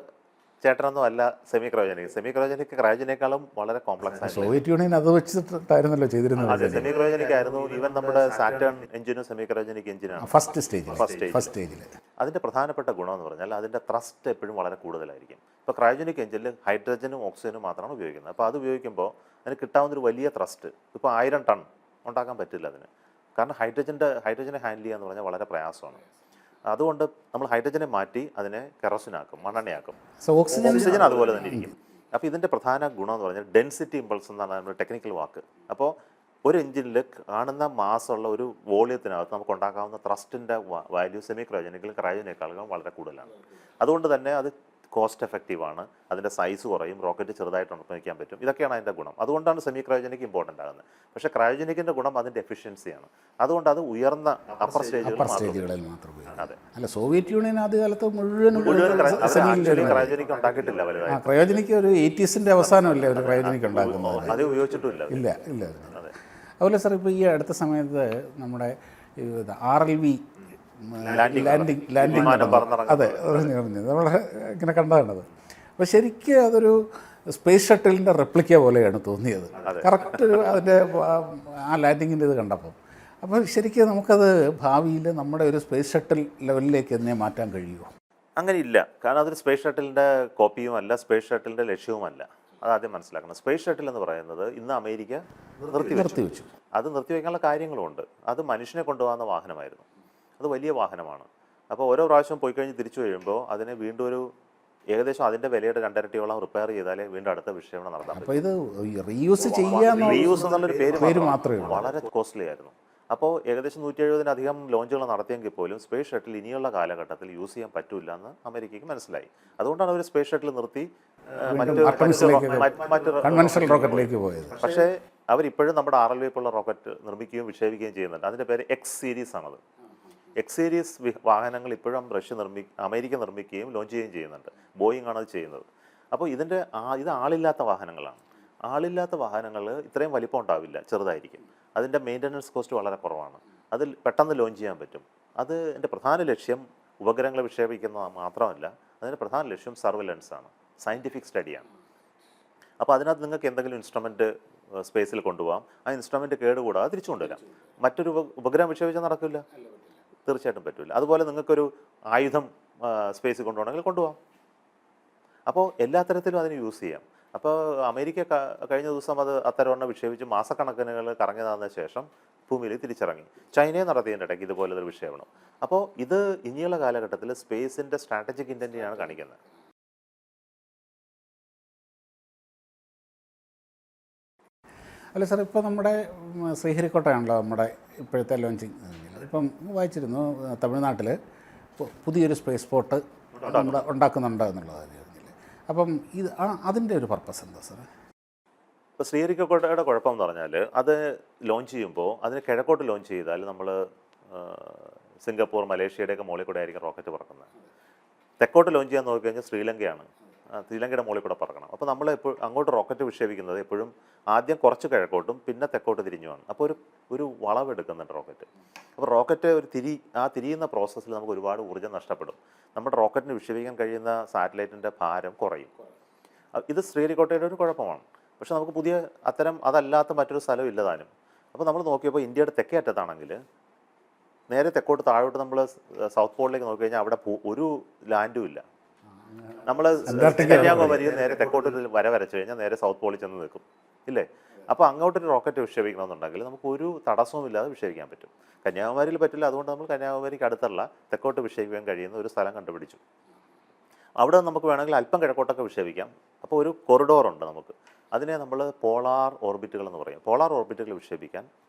ചേട്ടനൊന്നും അല്ല സെമി ക്രയോജനിക് ക്രയോജനേക്കാളും വളരെ കോംപ്ലക്സ് ആണ്.
സോവിയറ്റ് യൂണിയൻ അത് വെച്ചിട്ടായിരുന്നല്ലോ ചെയ്തിരുന്നത്.
അതെ, സെമി ക്രയോജനിക് ആയിരുന്നു. ഈവൻ നമ്മുടെ സാറ്റേൺ എഞ്ചിനും സെമി ക്രയോജനിക് എഞ്ചിനാണ്
ഫസ്റ്റ് സ്റ്റേജിൽ.
അതിൻ്റെ പ്രധാനപ്പെട്ട ഗുണം എന്ന് പറഞ്ഞാൽ അതിൻ്റെ ത്രസ്റ്റ് എപ്പോഴും വളരെ കൂടുതലായിരിക്കും. ഇപ്പോൾ ക്രയോജനിക് എഞ്ചിനിൽ ഹൈഡ്രജനും ഓക്സിജനും മാത്രമാണ് ഉപയോഗിക്കുന്നത്. അപ്പോൾ അത് ഉപയോഗിക്കുമ്പോൾ അതിന് കിട്ടാവുന്നൊരു വലിയ ത്രസ്റ്റ് ഇപ്പോൾ 1000 ടൺ ഉണ്ടാക്കാൻ പറ്റില്ല അതിന്. കാരണം ഹൈഡ്രജനെ ഹാൻഡിൽ ചെയ്യുക എന്ന് പറഞ്ഞാൽ വളരെ പ്രയാസമാണ്. അതുകൊണ്ട് നമ്മൾ ഹൈഡ്രജനെ മാറ്റി അതിനെ കെറോസിനാക്കും, മണ്ണെണ്ണയാക്കും. ഓക്സിജൻ അതുപോലെ തന്നെ ഇരിക്കും. അപ്പോൾ ഇതിൻ്റെ പ്രധാന ഗുണം എന്ന് പറഞ്ഞാൽ ഡെൻസിറ്റി ഇമ്പൾസ് എന്നാണ് നമ്മുടെ ടെക്നിക്കൽ വാക്ക്. അപ്പോൾ ഒരു എഞ്ചിനിൽ കാണുന്ന മാസമുള്ള ഒരു വോളിയത്തിനകത്ത് നമുക്ക് ഉണ്ടാക്കാവുന്ന ത്രസ്റ്റിൻ്റെ വാല്യൂ സെമി ക്രയോജനിക്കിലും ക്രയോജനേക്കാളും വളരെ കൂടുതലാണ്. അതുകൊണ്ട് തന്നെ അത് കോസ്റ്റ് എഫക്റ്റീവാണ്. അതിൻ്റെ സൈസ് കുറയും, റോക്കറ്റ് ചെറുതായിട്ട് നിർമ്മിക്കാൻ പറ്റും. ഇതൊക്കെയാണ് അതിൻ്റെ ഗുണം. അതുകൊണ്ടാണ് സെമി ക്രയോജനിക് ഇമ്പോർട്ടൻ്റ് ആകുന്നത്. പക്ഷേ ക്രയോജനിക്കിൻ്റെ ഗുണം അതിൻ്റെ എഫിഷ്യൻസിയാണ്. അതുകൊണ്ട് അത് ഉയർന്ന അപ്പർ സ്റ്റേജുകളിൽ മാത്രമേ. അതെ.
അല്ല, സോവിയറ്റ് യൂണിയൻ ആദ്യകാലത്ത് മുഴുവൻ
ക്രയോജനിക് ഉണ്ടാക്കിയിട്ടില്ല വലുതായി.
ക്രയോജനിക് ഒരു 80s അവസാനമല്ലേ ഒരു ക്രയോജനിക് ഉണ്ടാക്കുന്നത്.
അത് ഉപയോഗിച്ചിട്ടില്ല.
ഇല്ല. അതുപോലെ സാർ, ഇപ്പോൾ ഈ അടുത്ത സമയത്ത് നമ്മുടെ RLV ലാൻഡിങ് അതെ നമ്മൾ ഇങ്ങനെ കണ്ടതാണത്. അപ്പോൾ ശരിക്കും അതൊരു സ്പേസ് ഷട്ടിലിൻ്റെ റെപ്ലിക്ക പോലെയാണ് തോന്നിയത്. കറക്റ്റ് അതിൻ്റെ ആ ലാൻഡിങ്ങിൻ്റെ ഇത് കണ്ടപ്പോൾ. അപ്പോൾ ശരിക്കും നമുക്കത് ഭാവിയിൽ നമ്മുടെ ഒരു സ്പേസ് ഷട്ടിൽ ലെവലിലേക്ക് തന്നെ മാറ്റാൻ കഴിയുമോ?
അങ്ങനെ ഇല്ല. കാരണം അതൊരു സ്പേസ് ഷട്ടിലിൻ്റെ കോപ്പിയുമല്ല, സ്പേസ് ഷട്ടിലിൻ്റെ ലക്ഷ്യവുമല്ല. അതാദ്യം മനസ്സിലാക്കണം. സ്പേസ് ഷട്ടിൽ എന്ന് പറയുന്നത് ഇന്ന് അമേരിക്ക നിർത്തിവെച്ചു. അത് നിർത്തിവെക്കാനുള്ള കാര്യങ്ങളുമുണ്ട്. അത് മനുഷ്യനെ കൊണ്ടുപോകുന്ന വാഹനമായിരുന്നു. അത് വലിയ വാഹനമാണ്. അപ്പോൾ ഓരോ പ്രാവശ്യം പോയി കഴിഞ്ഞ് തിരിച്ചു കഴിയുമ്പോൾ അതിനെ വീണ്ടും ഒരു ഏകദേശം അതിൻ്റെ വിലയുടെ 2 ഇരട്ടിയോളം റിപ്പയർ ചെയ്താലേ വീണ്ടും അടുത്ത വിക്ഷേപണം നടത്താൻ പറ്റും.
അപ്പോൾ ഇത് റീയൂസ്
എന്നുള്ളൊരു പേര് മാത്രമേ വളരെ കോസ്റ്റ്ലി ആയിരുന്നു. അപ്പോൾ ഏകദേശം 170-ലധികം ലോഞ്ചുകൾ നടത്തിയെങ്കിൽ പോലും സ്പേസ് ഷട്ടിൽ ഇനിയുള്ള കാലഘട്ടത്തിൽ യൂസ് ചെയ്യാൻ പറ്റില്ല എന്ന് അമേരിക്കയ്ക്ക് മനസ്സിലായി. അതുകൊണ്ടാണ് അവർ സ്പേസ് ഷട്ടിൽ നിർത്തി
കൺവെൻഷണൽ റോക്കറ്റിലേക്ക് പോയത്.
പക്ഷേ അവരിപ്പോഴും നമ്മുടെ RLV പോലുള്ള റോക്കറ്റ് നിർമ്മിക്കുകയും വിക്ഷേപിക്കുകയും ചെയ്യുന്നുണ്ട്. അതിൻ്റെ പേര് X സീരീസ് ആണത്. X സീരീസ് വാഹനങ്ങൾ ഇപ്പോഴും അമേരിക്ക നിർമ്മിക്കുകയും ലോഞ്ച് ചെയ്യുകയും ചെയ്യുന്നുണ്ട്. ബോയിങ് ആണ് അത് ചെയ്യുന്നത്. അപ്പോൾ ഇത് ആളില്ലാത്ത വാഹനങ്ങളാണ്. ആളില്ലാത്ത വാഹനങ്ങൾ ഇത്രയും വലിപ്പം ഉണ്ടാവില്ല, ചെറുതായിരിക്കും. അതിൻ്റെ മെയിൻ്റനൻസ് കോസ്റ്റ് വളരെ കുറവാണ്. അതിൽ പെട്ടെന്ന് ലോഞ്ച് ചെയ്യാൻ പറ്റും. അതിൻ്റെ പ്രധാന ലക്ഷ്യം ഉപഗ്രഹങ്ങളെ വിക്ഷേപിക്കുന്നത് മാത്രമല്ല, അതിൻ്റെ പ്രധാന ലക്ഷ്യം സർവൈലൻസ് ആണ്, സയൻറ്റിഫിക് സ്റ്റഡിയാണ്. അപ്പോൾ അതിനകത്ത് നിങ്ങൾക്ക് എന്തെങ്കിലും ഇൻസ്ട്രുമെൻറ്റ് സ്പേസിൽ കൊണ്ടുപോകാം. ആ ഇൻസ്ട്രുമെൻറ്റ് കേടുകൂടാതെ തിരിച്ചു കൊണ്ടുവരാം. മറ്റൊരു ഉപഗ്രഹം വിക്ഷേപിച്ചാൽ നടക്കില്ല. തീർച്ചയായിട്ടും പറ്റില്ല. അതുപോലെ നിങ്ങൾക്കൊരു ആയുധം സ്പേസിൽ കൊണ്ടുപോകണമെങ്കിൽ കൊണ്ടുപോകാം. അപ്പോൾ എല്ലാ തരത്തിലും അതിന് യൂസ് ചെയ്യാം. അപ്പോൾ അമേരിക്ക കഴിഞ്ഞ ദിവസം അത് അത്തരവണ്ണം വിക്ഷേപിച്ച് മാസക്കണക്കിനുകൾ കറങ്ങിയതാകുന്ന ശേഷം ഭൂമിയിൽ തിരിച്ചിറങ്ങി. ചൈനയെ നടത്തിയതിൻ്റെ ഇടയ്ക്ക് ഇതുപോലൊരു വിക്ഷേപണം. അപ്പോൾ ഇത് ഇനിയുള്ള കാലഘട്ടത്തിൽ സ്പേസിൻ്റെ സ്ട്രാറ്റജിക് ഇൻറ്റൻറ്റിനെയാണ് കാണിക്കുന്നത്.
അല്ല സാർ, ഇപ്പോൾ നമ്മുടെ ശ്രീഹരിക്കോട്ടയാണല്ലോ നമ്മുടെ ഇപ്പോഴത്തെ ലോഞ്ചിങ്. ഇപ്പം വായിച്ചിരുന്നു തമിഴ്നാട്ടിൽ പുതിയൊരു സ്പേസ് സ്പോട്ട് നമ്മുടെ ഉണ്ടാക്കുന്നുണ്ട് എന്നുള്ളത് അറിഞ്ഞില്ല. അപ്പം ഇത് അതിൻ്റെ ഒരു പർപ്പസ് എന്താ സാർ?
ഇപ്പോൾ ശ്രീഹരിക്കോട്ടയുടെ കുഴപ്പമെന്ന് പറഞ്ഞാൽ അത് ലോഞ്ച് ചെയ്യുമ്പോൾ അതിന് കിഴക്കോട്ട് ലോഞ്ച് ചെയ്താൽ നമ്മൾ സിംഗപ്പൂർ, മലേഷ്യയുടെയൊക്കെ മുകളിൽ കൂടെ ആയിരിക്കും റോക്കറ്റ് പറക്കുന്നത്. തെക്കോട്ട് ലോഞ്ച് ചെയ്യാൻ നോക്കിക്കഴിഞ്ഞാൽ ശ്രീലങ്കയാണ്, ശ്രീലങ്കയുടെ മുകളിൽ കൂടെ പറക്കണം. അപ്പോൾ നമ്മൾ അങ്ങോട്ട് റോക്കറ്റ് വിക്ഷേപിക്കുന്നത് എപ്പോഴും ആദ്യം കുറച്ച് കിഴക്കോട്ടും പിന്നെ തെക്കോട്ട് തിരിഞ്ഞുമാണ്. അപ്പോൾ ഒരു വളവെടുക്കുന്നുണ്ട് റോക്കറ്റ്. അപ്പോൾ റോക്കറ്റ് തിരിയുന്ന പ്രോസസ്സിൽ നമുക്ക് ഒരുപാട് ഊർജ്ജം നഷ്ടപ്പെടും. നമ്മുടെ റോക്കറ്റിന് വിക്ഷേപിക്കാൻ കഴിയുന്ന സാറ്റലൈറ്റിൻ്റെ ഭാരം കുറയും. ഇത് ശ്രീഹരിക്കോട്ടയുടെ ഒരു കുഴപ്പമാണ്. പക്ഷെ നമുക്ക് അതല്ലാത്ത മറ്റൊരു സ്ഥലം ഇല്ലതാനും. അപ്പോൾ നമ്മൾ നോക്കിയപ്പോൾ ഇന്ത്യയുടെ തെക്കേ അറ്റത്താണെങ്കിൽ നേരെ തെക്കോട്ട് താഴോട്ട് നമ്മൾ സൗത്ത് പോളിലേക്ക് നോക്കിക്കഴിഞ്ഞാൽ അവിടെ ഒരു ലാൻഡും ഇല്ല. നമ്മൾ കന്യാകുമാരിയിൽ നേരെ തെക്കോട്ട് വരച്ചു കഴിഞ്ഞാൽ നേരെ സൗത്ത് പോളിൽ ചെന്ന് നിൽക്കും, ഇല്ലേ? അപ്പോൾ അങ്ങോട്ടൊരു റോക്കറ്റ് വിക്ഷേപിക്കണമെന്നുണ്ടെങ്കിൽ നമുക്ക് ഒരു തടസ്സവും ഇല്ലാതെ വിക്ഷേപിക്കാൻ പറ്റും. കന്യാകുമാരിയിൽ പറ്റില്ല. അതുകൊണ്ട് നമ്മൾ കന്യാകുമാരിക്ക് അടുത്തുള്ള തെക്കോട്ട് വിക്ഷേപിക്കാൻ കഴിയുന്ന ഒരു സ്ഥലം കണ്ടുപിടിച്ചു. അവിടെ നമുക്ക് വേണമെങ്കിൽ അല്പം കിഴക്കോട്ടൊക്കെ വിക്ഷേപിക്കാം. അപ്പോൾ ഒരു കൊറിഡോറുണ്ട് നമുക്ക്. അതിനെ നമ്മൾ പോളാർ ഓർബിറ്റുകൾ എന്ന് പറയും. പോളാർ ഓർബിറ്റുകൾ വിക്ഷേപിക്കാൻ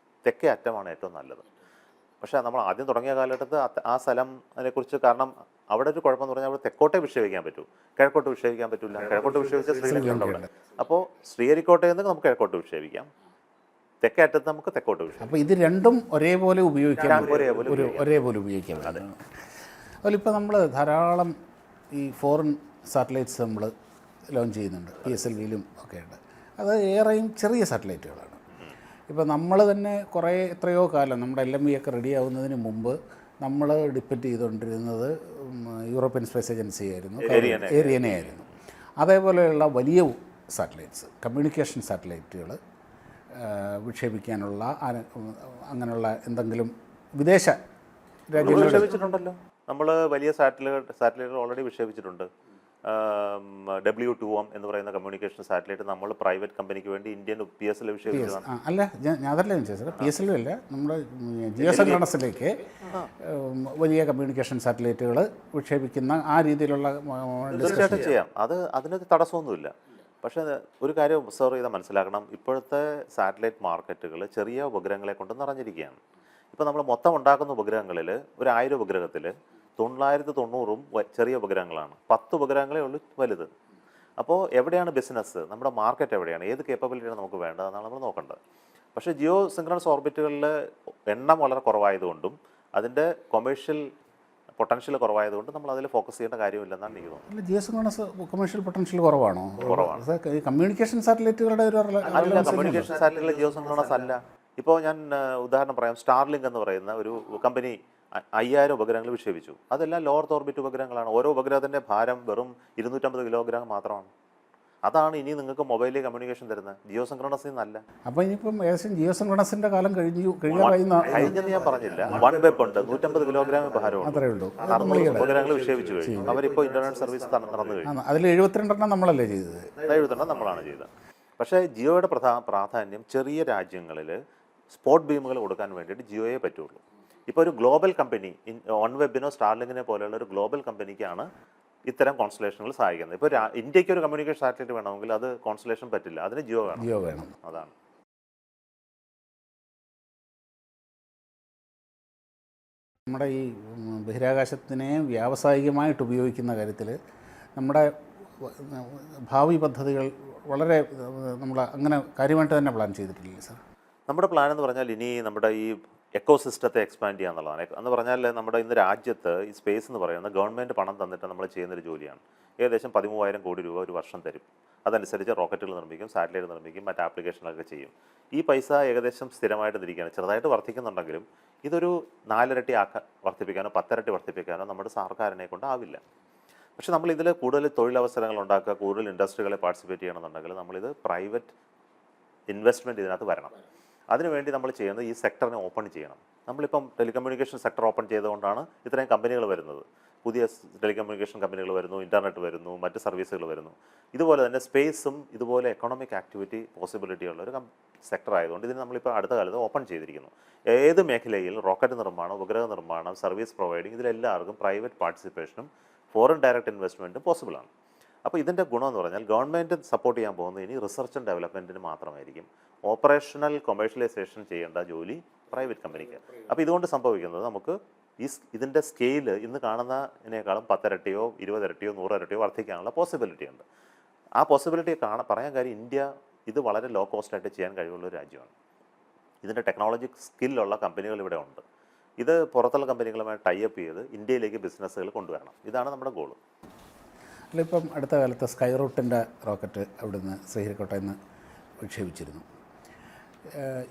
തെക്കേ അറ്റമാണ് ഏറ്റവും നല്ലത്. പക്ഷേ നമ്മൾ ആദ്യം തുടങ്ങിയ കാലഘട്ടത്ത് ആ സ്ഥലം അതിനെക്കുറിച്ച്, കാരണം അവിടെ ഒരു കുഴപ്പമെന്ന് പറഞ്ഞാൽ അവിടെ തെക്കോട്ടെ വിക്ഷേപിക്കാൻ പറ്റൂ, കിഴക്കോട്ട് വിക്ഷേപിക്കാൻ പറ്റില്ല. കിഴക്കോട്ട് വിക്ഷേപിച്ചാൽ ശ്രീലങ്ക അവിടെ. അപ്പോൾ ശ്രീഹരിക്കോട്ടയിൽ നിന്ന് നമുക്ക് കിഴക്കോട്ട് വിക്ഷേപിക്കാം, തെക്കേ അറ്റത്ത് നമുക്ക് തെക്കോട്ട് വിക്ഷേപിക്കാം.
അപ്പോൾ ഇത് രണ്ടും ഒരേപോലെ ഉപയോഗിക്കാം. അതിലിപ്പോൾ നമ്മൾ ധാരാളം ഈ ഫോറിൻ സാറ്റലൈറ്റ്സ് നമ്മൾ ലോഞ്ച് ചെയ്യുന്നുണ്ട്, PSLV-യിലും ഒക്കെ ഉണ്ട്. അത് ഏറെയും ചെറിയ സാറ്റലൈറ്റുകളാണ്. ഇപ്പോൾ നമ്മൾ തന്നെ എത്രയോ കാലം നമ്മുടെ LMV ഒക്കെ റെഡി ആവുന്നതിന് മുമ്പ് നമ്മൾ ഡിപ്പെൻഡ് ചെയ്തുകൊണ്ടിരുന്നത് യൂറോപ്യൻ സ്പേസ് ഏജൻസി ആയിരുന്നു, ഏരിയനെ ആയിരുന്നു. അതേപോലെയുള്ള വലിയ സാറ്റലൈറ്റ്സ്, കമ്മ്യൂണിക്കേഷൻ സാറ്റലൈറ്റുകൾ വിക്ഷേപിക്കാനുള്ള അങ്ങനെയുള്ള എന്തെങ്കിലും വിദേശ രാജ്യങ്ങൾ
വിക്ഷേപിച്ചിട്ടുണ്ടല്ലോ. നമ്മൾ വലിയ സാറ്റലൈറ്റുകൾ ഓൾറെഡി വിക്ഷേപിച്ചിട്ടുണ്ട്. W2M എന്ന് പറയുന്ന കമ്മ്യൂണിക്കേഷൻ സാറ്റലൈറ്റ് നമ്മൾ പ്രൈവറ്റ് കമ്പനിക്ക് വേണ്ടി ഇന്ത്യൻ PSLV വിക്ഷേപിച്ചതാണ്.
അല്ല, ഞാൻ അതല്ല ചോദിച്ചത്. PSLV അല്ല, നമ്മുടെ ജിയോസംക്രണസിലേക്ക് വലിയ കമ്മ്യൂണിക്കേഷൻ സാറ്റലൈറ്റുകൾ വിക്ഷേപിക്കുന്ന ആ രീതിയിലുള്ള
തീർച്ചയായിട്ടും ചെയ്യാം. അതിനൊരു തടസ്സമൊന്നുമില്ല. പക്ഷേ ഒരു കാര്യം ഒബ്സർവ് ചെയ്താൽ മനസ്സിലാക്കണം, ഇപ്പോഴത്തെ സാറ്റലൈറ്റ് മാർക്കറ്റുകൾ ചെറിയ ഉപഗ്രഹങ്ങളെ കൊണ്ട് നിറഞ്ഞിരിക്കുകയാണ്. ഇപ്പോൾ നമ്മൾ മൊത്തം ഉണ്ടാക്കുന്ന ഉപഗ്രഹങ്ങളിൽ ഒരു 1000 ഉപഗ്രഹത്തിൽ 990ഉം ചെറിയ ഉപഗ്രഹങ്ങളാണ്. 10 ഉപഗ്രഹങ്ങളേ ഉള്ളൂ വലുത്. അപ്പോൾ എവിടെയാണ് ബിസിനസ്, നമ്മുടെ മാർക്കറ്റ് എവിടെയാണ്, ഏത് കേപ്പബിലിറ്റിയാണ് നമുക്ക് വേണ്ടതെന്നാണ് നമ്മൾ നോക്കേണ്ടത്. പക്ഷേ ജിയോ സിൻക്രണസ് ഓർബിറ്റുകളിൽ എണ്ണം വളരെ കുറവായതുകൊണ്ടും അതിൻ്റെ കൊമേഴ്ഷ്യൽ പൊട്ടൻഷ്യൽ കുറവായതുകൊണ്ട് നമ്മൾ അതിൽ ഫോക്കസ് ചെയ്യേണ്ട കാര്യമില്ലെന്നാണ് എനിക്ക് തോന്നുന്നത്.
ജിയോ സിൻക്രണസ് കൊമേഴ്ഷ്യൽ പൊട്ടൻഷ്യൽ കുറവാണോ?
കുറവാണ്.
കമ്മ്യൂണിക്കേഷൻ സാറ്റലൈറ്റുകളുടെ
അല്ല, കമ്മ്യൂണിക്കേഷൻ സാറ്റലൈറ്റ് ജിയോ സിൻക്രണസ് അല്ല. ഇപ്പോൾ ഞാൻ ഉദാഹരണം പറയാം. സ്റ്റാർലിങ്ക് എന്ന് പറയുന്ന ഒരു കമ്പനി 5000 ഉപഗ്രഹങ്ങൾ വിക്ഷേപിച്ചു. അതെല്ലാം ലോവർത്ത് ഓർബിറ്റ് ഉപഗ്രഹങ്ങളാണ്. ഓരോ ഉപഗ്രഹത്തിൻ്റെ ഭാരം വെറും 250 കിലോഗ്രാം മാത്രമാണ്. അതാണ് ഇനി നിങ്ങൾക്ക് മൊബൈലിൽ കമ്മ്യൂണിക്കേഷൻ തരുന്നത്, ജിയോ സിൻക്രണസിൽ നിന്നല്ല.
അപ്പോൾ ഇനിയിപ്പം ഏകദേശം ജിയോ സിൻക്രണസിൻ്റെ കാലം കഴിഞ്ഞെന്ന്
ഞാൻ പറഞ്ഞില്ല. വൺ വെബ് ഉണ്ട്, 150 കിലോഗ്രാം ഭാരമുണ്ട്.
അത്രേ ഉള്ളൂ.
600 ഉപഗ്രഹങ്ങൾ വിക്ഷേപിച്ചു കഴിഞ്ഞു. അവരിപ്പോൾ ഇന്റർനെറ്റ് സർവീസ് നടന്നു കഴിഞ്ഞു.
അതിൽ 72 നമ്മളല്ലേ ചെയ്തത്?
72 നമ്മളാണ് ചെയ്തത്. പക്ഷേ ജിയോയുടെ പ്രാധാന്യം ചെറിയ രാജ്യങ്ങളിൽ സ്പോട്ട് ബീമുകൾ കൊടുക്കാൻ വേണ്ടിയിട്ട് ജിയോയെ പറ്റുള്ളൂ. ഇപ്പോൾ ഒരു ഗ്ലോബൽ കമ്പനി, ഓൺ വെബിനോ സ്റ്റാർലിങ്ങിനെ പോലെയുള്ള ഒരു ഗ്ലോബൽ കമ്പനിക്കാണ് ഇത്തരം കോൺസ്റ്റലേഷനുകൾ സഹായിക്കുന്നത്. ഇപ്പോൾ ഇന്ത്യക്ക് ഒരു കമ്മ്യൂണിക്കേഷൻ സാറ്റലൈറ്റ് വേണമെങ്കിൽ അത് കോൺസ്റ്റലേഷൻ പറ്റില്ല, അതിന് ജിയോ വേണം. അതാണ്.
നമ്മുടെ ഈ ബഹിരാകാശത്തിനെ വ്യാവസായികമായിട്ട് ഉപയോഗിക്കുന്ന കാര്യത്തിൽ നമ്മുടെ ഭാവി പദ്ധതികൾ വളരെ നമ്മൾ അങ്ങനെ കാര്യമായിട്ട് തന്നെ പ്ലാൻ ചെയ്തിട്ടില്ലേ സാർ?
നമ്മുടെ പ്ലാൻ എന്ന് പറഞ്ഞാൽ ഇനി നമ്മുടെ ഈ എക്കോസിസ്റ്റത്തെ എക്സ്പാൻഡ് ചെയ്യുക എന്നുള്ളതാണ്. എന്ന് പറഞ്ഞാൽ നമ്മുടെ ഇന്ന് രാജ്യത്ത് ഈ സ്പേസ് എന്ന് പറയുന്നത് ഗവൺമെൻറ് പണം തന്നിട്ട് നമ്മൾ ചെയ്യുന്നൊരു ജോലിയാണ്. ഏകദേശം 13,000 കോടി രൂപ ഒരു വർഷം തരും. അതനുസരിച്ച് റോക്കറ്റുകൾ നിർമ്മിക്കും, സാറ്റലൈറ്റ് നിർമ്മിക്കും, മറ്റ് ആപ്ലിക്കേഷനൊക്കെ ചെയ്യും. ഈ പൈസ ഏകദേശം സ്ഥിരമായിട്ട് തിരിക്കുകയാണ്. ചെറുതായിട്ട് വർദ്ധിക്കുന്നുണ്ടെങ്കിലും ഇതൊരു 4 ഇരട്ടി വർദ്ധിപ്പിക്കാനോ 10 ഇരട്ടി വർദ്ധിപ്പിക്കാനോ നമ്മുടെ സർക്കാരിനെ കൊണ്ടാവില്ല. പക്ഷേ നമ്മൾ ഇതിൽ കൂടുതൽ തൊഴിലവസരങ്ങൾ ഉണ്ടാക്കുക, കൂടുതൽ ഇൻഡസ്ട്രികളെ പാർട്ടിസിപ്പേറ്റ് ചെയ്യണമെന്നുണ്ടെങ്കിൽ നമ്മളിത് പ്രൈവറ്റ് ഇൻവെസ്റ്റ്മെൻറ്റ് ഇതിനകത്ത് വരണം. അതിനുവേണ്ടി നമ്മൾ ചെയ്യുന്നത് ഈ സെക്ടറിനെ ഓപ്പൺ ചെയ്യണം. നമ്മളിപ്പം ടെലികമ്മ്യൂണിക്കേഷൻ സെക്ടർ ഓപ്പൺ ചെയ്തുകൊണ്ടാണ് ഇത്രയും കമ്പനികൾ വരുന്നത്. പുതിയ ടെലികമ്മ്യൂണിക്കേഷൻ കമ്പനികൾ വരുന്നു, ഇൻ്റർനെറ്റ് വരുന്നു, മറ്റ് സർവീസുകൾ വരുന്നു. ഇതുപോലെ തന്നെ സ്പേസും ഇതുപോലെ എക്കണോമിക് ആക്ടിവിറ്റി പോസിബിലിറ്റി ഉള്ള ഒരു സെക്ടർ ആയതുകൊണ്ട് ഇതിന് നമ്മളിപ്പോൾ അടുത്ത കാലത്ത് ഓപ്പൺ ചെയ്തിരിക്കുന്നു. ഏത് മേഖലയിൽ റോക്കറ്റ് നിർമ്മാണം, ഉപഗ്രഹ നിർമ്മാണം, സർവീസ് പ്രൊവൈഡിങ്, ഇതിലെല്ലാവർക്കും പ്രൈവറ്റ് പാർട്ടിസിപ്പേഷനും ഫോറിൻ ഡയറക്റ്റ് ഇൻവെസ്റ്റ്മെൻറ്റും പോസിബിളാണ്. അപ്പോൾ ഇതിൻ്റെ ഗുണമെന്ന് പറഞ്ഞാൽ ഗവൺമെൻറ് സപ്പോർട്ട് ചെയ്യാൻ പോകുന്നത് ഇനി റിസർച്ച് ആൻഡ് ഡെവലപ്മെൻറ്റിന് മാത്രമായിരിക്കും. ഓപ്പറേഷണൽ കൊമേഴ്ഷ്യലൈസേഷൻ ചെയ്യേണ്ട ജോലി പ്രൈവറ്റ് കമ്പനിക്ക്. അപ്പോൾ ഇതുകൊണ്ട് സംഭവിക്കുന്നത് നമുക്ക് ഇതിൻ്റെ സ്കെയില് ഇന്ന് കാണുന്നതിനേക്കാളും 10 ഇരട്ടിയോ 20 ഇരട്ടിയോ 100 ഇരട്ടിയോ വർദ്ധിക്കാനുള്ള പോസിബിലിറ്റി ഉണ്ട്. ആ പോസിബിലിറ്റി പറയാൻ കാര്യം ഇന്ത്യ ഇത് വളരെ ലോ കോസ്റ്റായിട്ട് ചെയ്യാൻ കഴിവുള്ള ഒരു രാജ്യമാണ്. ഇതിൻ്റെ ടെക്നോളജി സ്കില്ലുള്ള കമ്പനികൾ ഇവിടെ ഉണ്ട്. ഇത് പുറത്തുള്ള കമ്പനികളുമായി ടൈപ്പ് ചെയ്ത് ഇന്ത്യയിലേക്ക് ബിസിനസ്സുകൾ കൊണ്ടുവരണം. ഇതാണ് നമ്മുടെ ഗോൾ.
അല്ല, ഇപ്പം അടുത്ത കാലത്ത് സ്കൈ റൂട്ടിൻ്റെ റോക്കറ്റ് അവിടുന്ന് ശ്രീഹരിക്കോട്ടയിൽ നിന്ന് വിക്ഷേപിച്ചിരുന്നു.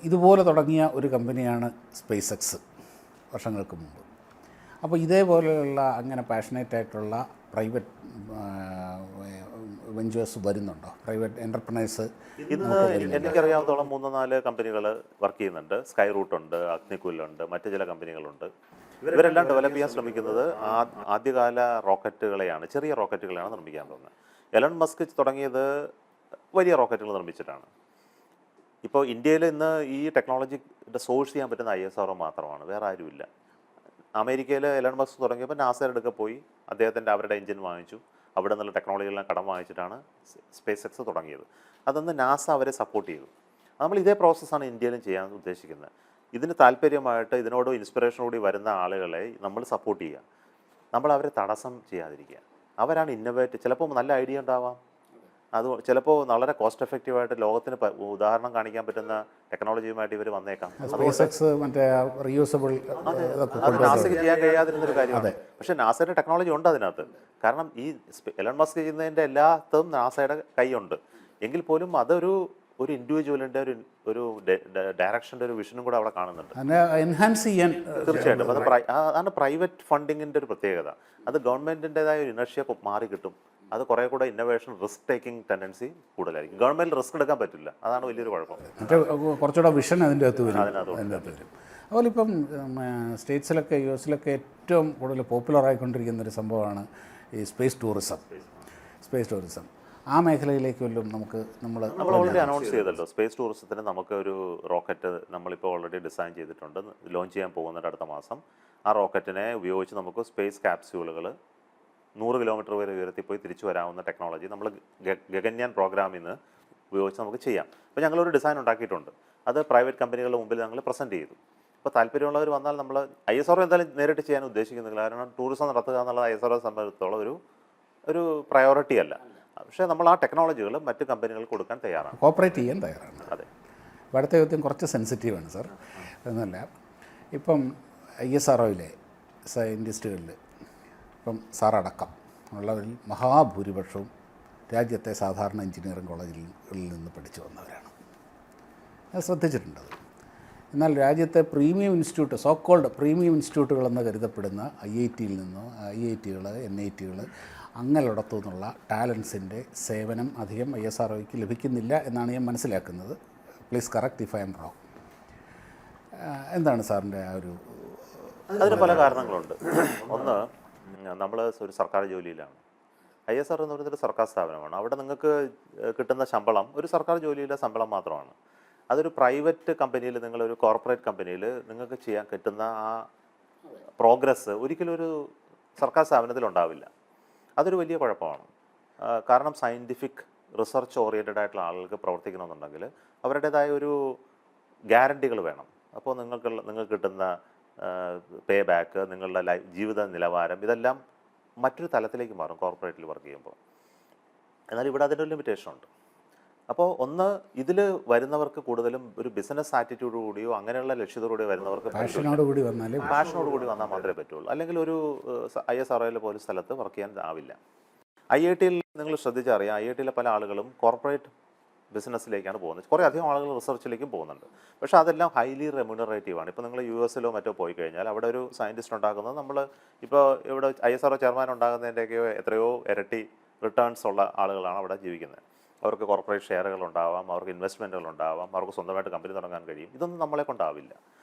ഇതുപോലെ തുടങ്ങിയ ഒരു കമ്പനിയാണ് സ്പേസ് എക്സ് വർഷങ്ങൾക്ക് മുമ്പ്. അപ്പോൾ ഇതേപോലെയുള്ള അങ്ങനെ പാഷനേറ്റ് ആയിട്ടുള്ള പ്രൈവറ്റ് വെഞ്ചേഴ്സ് വരുന്നുണ്ടോ? പ്രൈവറ്റ് എൻ്റർപ്രൈസ്
ഇന്ന് എനിക്കറിയാവുന്നതോളം 3-4 കമ്പനികൾ വർക്ക് ചെയ്യുന്നുണ്ട്. സ്കൈ റൂട്ടുണ്ട്, അഗ്നികുലുണ്ട്, മറ്റ് ചില കമ്പനികളുണ്ട്. ഇവരെല്ലാം ഡെവലപ്പ് ചെയ്യാൻ ശ്രമിക്കുന്നത് ആദ്യകാല റോക്കറ്റുകളെയാണ്, ചെറിയ റോക്കറ്റുകളെയാണ് നിർമ്മിക്കാൻ പോകുന്നത്. എലൺ മസ്ക് തുടങ്ങിയത് വലിയ റോക്കറ്റുകൾ നിർമ്മിച്ചിട്ടാണ്. ഇപ്പോൾ ഇന്ത്യയിൽ ഇന്ന് ഈ ടെക്നോളജിയുടെ സോഴ്സ് ചെയ്യാൻ പറ്റുന്ന ISRO മാത്രമാണ്, വേറെ ആരുമില്ല. അമേരിക്കയിൽ എലൺ മസ്ക് തുടങ്ങിയപ്പോൾ നാസയുടെ അടുക്ക പോയി അവരുടെ എഞ്ചിൻ വാങ്ങിച്ചു. അവിടെ നിന്നുള്ള ടെക്നോളജികളെല്ലാം കടം വാങ്ങിച്ചിട്ടാണ് സ്പേസ് എക്സ് തുടങ്ങിയത്. അതൊന്ന് നാസ അവരെ സപ്പോർട്ട് ചെയ്തു. നമ്മൾ ഇതേ പ്രോസസ്സാണ് ഇന്ത്യയിലും ചെയ്യാൻ ഉദ്ദേശിക്കുന്നത്. ഇതിന് താല്പര്യമായിട്ട് ഇതിനോട് ഇൻസ്പിറേഷനോടുകൂടി വരുന്ന ആളുകളെ നമ്മൾ സപ്പോർട്ട് ചെയ്യുക, നമ്മൾ അവരെ തടസ്സം ചെയ്യാതിരിക്കുക. അവരാണ് ഇന്നോവേറ്റ്. ചിലപ്പോൾ നല്ല ഐഡിയ ഉണ്ടാവാം, അത് ചിലപ്പോൾ വളരെ കോസ്റ്റ് എഫക്റ്റീവായിട്ട് ലോകത്തിന് ഉദാഹരണം കാണിക്കാൻ പറ്റുന്ന ടെക്നോളജിയുമായിട്ട് ഇവർ വന്നേക്കാം. അത് നാസയ്ക്ക് ചെയ്യാൻ കഴിയാതിരുന്നൊരു കാര്യമാണ്. പക്ഷേ നാസയുടെ ടെക്നോളജി ഉണ്ട് അതിനകത്ത്. കാരണം ഈ എലൺ മസ്ക് ചെയ്യുന്നതിൻ്റെ എല്ലാത്തും നാസയുടെ കൈയുണ്ട്. എങ്കിൽ പോലും അതൊരു ഇൻഡിവിജ്വലിൻ്റെ ഒരു ഡയറക്ഷൻ്റെ ഒരു വിഷനും കൂടെ അവിടെ കാണുന്നുണ്ട്.
എൻഹാൻസ് ചെയ്യാൻ
തീർച്ചയായിട്ടും അതാണ് പ്രൈവറ്റ് ഫണ്ടിങ്ങിൻ്റെ ഒരു പ്രത്യേകത. അത് ഗവൺമെൻറ്റിൻ്റെതായ ഒരു ഇനർഷ്യ മാറി കിട്ടും. അത് കുറേ കൂടെ ഇന്നോവേഷൻ, റിസ്ക് ടേക്കിംഗ് ടെൻഡൻസി കൂടുതലായിരിക്കും. ഗവൺമെൻറ് റിസ്ക് എടുക്കാൻ പറ്റില്ല, അതാണ് വലിയൊരു കുഴപ്പം.
കുറച്ചുകൂടെ വിഷൻ അതിൻ്റെ അകത്ത് വരും. അതുപോലെ ഇപ്പം സ്റ്റേറ്റ്സിലൊക്കെ US-ലൊക്കെ ഏറ്റവും കൂടുതൽ പോപ്പുലറായിക്കൊണ്ടിരിക്കുന്നൊരു സംഭവമാണ് ഈ സ്പേസ് ടൂറിസം. ആ മേഖലയിലേക്ക് വല്ലതും നമ്മൾ
ഓൾറെഡി അനൗൺസ് ചെയ്തല്ലോ. സ്പേസ് ടൂറിസത്തിന് നമുക്ക് ഒരു റോക്കറ്റ് നമ്മളിപ്പോൾ ഓൾറെഡി ഡിസൈൻ ചെയ്തിട്ടുണ്ട്, ലോഞ്ച് ചെയ്യാൻ പോകുന്നുണ്ട് അടുത്ത മാസം. ആ റോക്കറ്റിനെ ഉപയോഗിച്ച് നമുക്ക് സ്പേസ് ക്യാപ്സ്യൂളുകൾ 100 കിലോമീറ്റർ വരെ ഉയർത്തി പോയി തിരിച്ചു വരാവുന്ന ടെക്നോളജി നമ്മൾ ഗഗൻയാൻ പ്രോഗ്രാമിൽ നിന്ന് ഉപയോഗിച്ച് നമുക്ക് ചെയ്യാം. അപ്പോൾ ഞങ്ങളൊരു ഡിസൈൻ ഉണ്ടാക്കിയിട്ടുണ്ട്. അത് പ്രൈവറ്റ് കമ്പനികളുടെ മുമ്പിൽ ഞങ്ങൾ പ്രസൻറ്റ് ചെയ്തു. അപ്പോൾ താല്പര്യമുള്ളവർ വന്നാൽ നമ്മൾ ISRO എന്തായാലും നേരിട്ട് ചെയ്യാൻ ഉദ്ദേശിക്കുന്നില്ല. കാരണം ടൂറിസം നടത്തുക എന്നുള്ളത് ISRO സംബന്ധിച്ചിടത്തോളം ഒരു പ്രയോറിറ്റി അല്ല. പക്ഷേ നമ്മൾ ആ ടെക്നോളജികൾ മറ്റ് കമ്പനികൾക്ക് കൊടുക്കാൻ തയ്യാറാണ്,
കോപ്പറേറ്റ് ചെയ്യാൻ തയ്യാറാണ്.
അതെ.
അടുത്ത ചോദ്യം കുറച്ച് സെൻസിറ്റീവാണ് സാർ. എന്നല്ല, ഇപ്പം ISROയിലെ സയൻറ്റിസ്റ്റുകളിൽ ഇപ്പം സാറടക്കം ഉള്ളവരിൽ മഹാഭൂരിപക്ഷവും രാജ്യത്തെ സാധാരണ എഞ്ചിനീയറിംഗ് കോളേജുകളിൽ നിന്ന് പഠിച്ചു വന്നവരാണ്. അത് ശ്രദ്ധിച്ചിട്ടുണ്ടത്. എന്നാൽ രാജ്യത്തെ പ്രീമിയം ഇൻസ്റ്റിറ്റ്യൂട്ട്, സോക്കോൾഡ് പ്രീമിയം ഇൻസ്റ്റിറ്റ്യൂട്ടുകളെന്ന് കരുതപ്പെടുന്ന IITയിൽ നിന്നോ IITകൾ NITകൾ അങ്ങനെയുള്ളടത്തു നിന്നുള്ള ടാലൻസിൻ്റെ സേവനം അധികം ISROയ്ക്ക് ലഭിക്കുന്നില്ല എന്നാണ് ഞാൻ മനസ്സിലാക്കുന്നത്. Please correct if I M wrong. എന്താണ് സാറിൻ്റെ ആ ഒരു?
അതിന് പല കാരണങ്ങളുണ്ട്. ഒന്ന്, നമ്മൾ ഒരു സർക്കാർ ജോലിയിലാണ്. ISRO എന്ന് പറയുന്നൊരു സർക്കാർ സ്ഥാപനമാണ്. അവിടെ നിങ്ങൾക്ക് കിട്ടുന്ന ശമ്പളം ഒരു സർക്കാർ ജോലിയിലെ ശമ്പളം മാത്രമാണ്. അതൊരു പ്രൈവറ്റ് കമ്പനിയിൽ, നിങ്ങളൊരു കോർപ്പറേറ്റ് കമ്പനിയിൽ നിങ്ങൾക്ക് ചെയ്യാൻ കിട്ടുന്ന ആ പ്രോഗ്രസ് ഒരിക്കലും ഒരു സർക്കാർ സ്ഥാപനത്തിൽ ഉണ്ടാവില്ല. അതൊരു വലിയ കുഴപ്പമാണ്. കാരണം സയൻറ്റിഫിക് റിസർച്ച് ഓറിയൻറ്റഡ് ആയിട്ടുള്ള ആളുകൾക്ക് പ്രവർത്തിക്കണമെന്നുണ്ടെങ്കിൽ അവരുടേതായ ഒരു ഗ്യാരണ്ടികൾ വേണം. അപ്പോൾ നിങ്ങൾക്ക് കിട്ടുന്ന പേ ബാക്ക്, നിങ്ങളുടെ ജീവിത നിലവാരം, ഇതെല്ലാം മറ്റൊരു തലത്തിലേക്ക് മാറും കോർപ്പറേറ്റിൽ വർക്ക് ചെയ്യുമ്പോൾ. എന്നാൽ ഇവിടെ അതിൻ്റെ ഒരു ലിമിറ്റേഷൻ ഉണ്ട്. അപ്പോൾ ഒന്ന്, ഇതിൽ വരുന്നവർക്ക് കൂടുതലും ഒരു ബിസിനസ് ആറ്റിറ്റ്യൂഡ് കൂടിയോ അങ്ങനെയുള്ള ലക്ഷ്യത്തോടുകൂടിയോ വരുന്നവർക്ക് പാഷനോട് കൂടി വന്നാൽ മാത്രമേ പറ്റുള്ളൂ. അല്ലെങ്കിൽ ഒരു ISROയിലെ പോലെ സ്ഥലത്ത് വർക്ക് ചെയ്യാൻ ആവില്ല. IITയിൽ നിങ്ങൾ ശ്രദ്ധിച്ചറിയാം, IITയിലെ പല ആളുകളും കോർപ്പറേറ്റ് ബിസിനസ്സിലേക്കാണ് പോകുന്നത്. കുറേ അധികം ആളുകൾ റിസർച്ചിലേക്കും പോകുന്നുണ്ട്. പക്ഷേ അതെല്ലാം ഹൈലി റെമ്യൂണറേറ്റീവാണ്. ഇപ്പോൾ നിങ്ങൾ US-ലോ മറ്റോ പോയി കഴിഞ്ഞാൽ അവിടെ ഒരു സയൻറ്റിസ്റ്റ് ഉണ്ടാക്കുന്നത് നമ്മൾ ഇപ്പോൾ ഇവിടെ ISRO ചെയർമാൻ ഉണ്ടാകുന്നതിൻ്റെയൊക്കെ എത്രയോ ഇരട്ടി റിട്ടേൺസ് ഉള്ള ആളുകളാണ് അവിടെ ജീവിക്കുന്നത്. അവർക്ക് കോർപ്പറേറ്റ് ഷെയറുകൾ ഉണ്ടാവാം, അവർക്ക് ഇൻവെസ്റ്റ്മെൻറ്റുകൾ ഉണ്ടാവാം, അവർക്ക് സ്വന്തമായിട്ട് കമ്പനി തുടങ്ങാൻ കഴിയും. ഇതൊന്നും നമ്മളെ കൊണ്ടാവില്ല.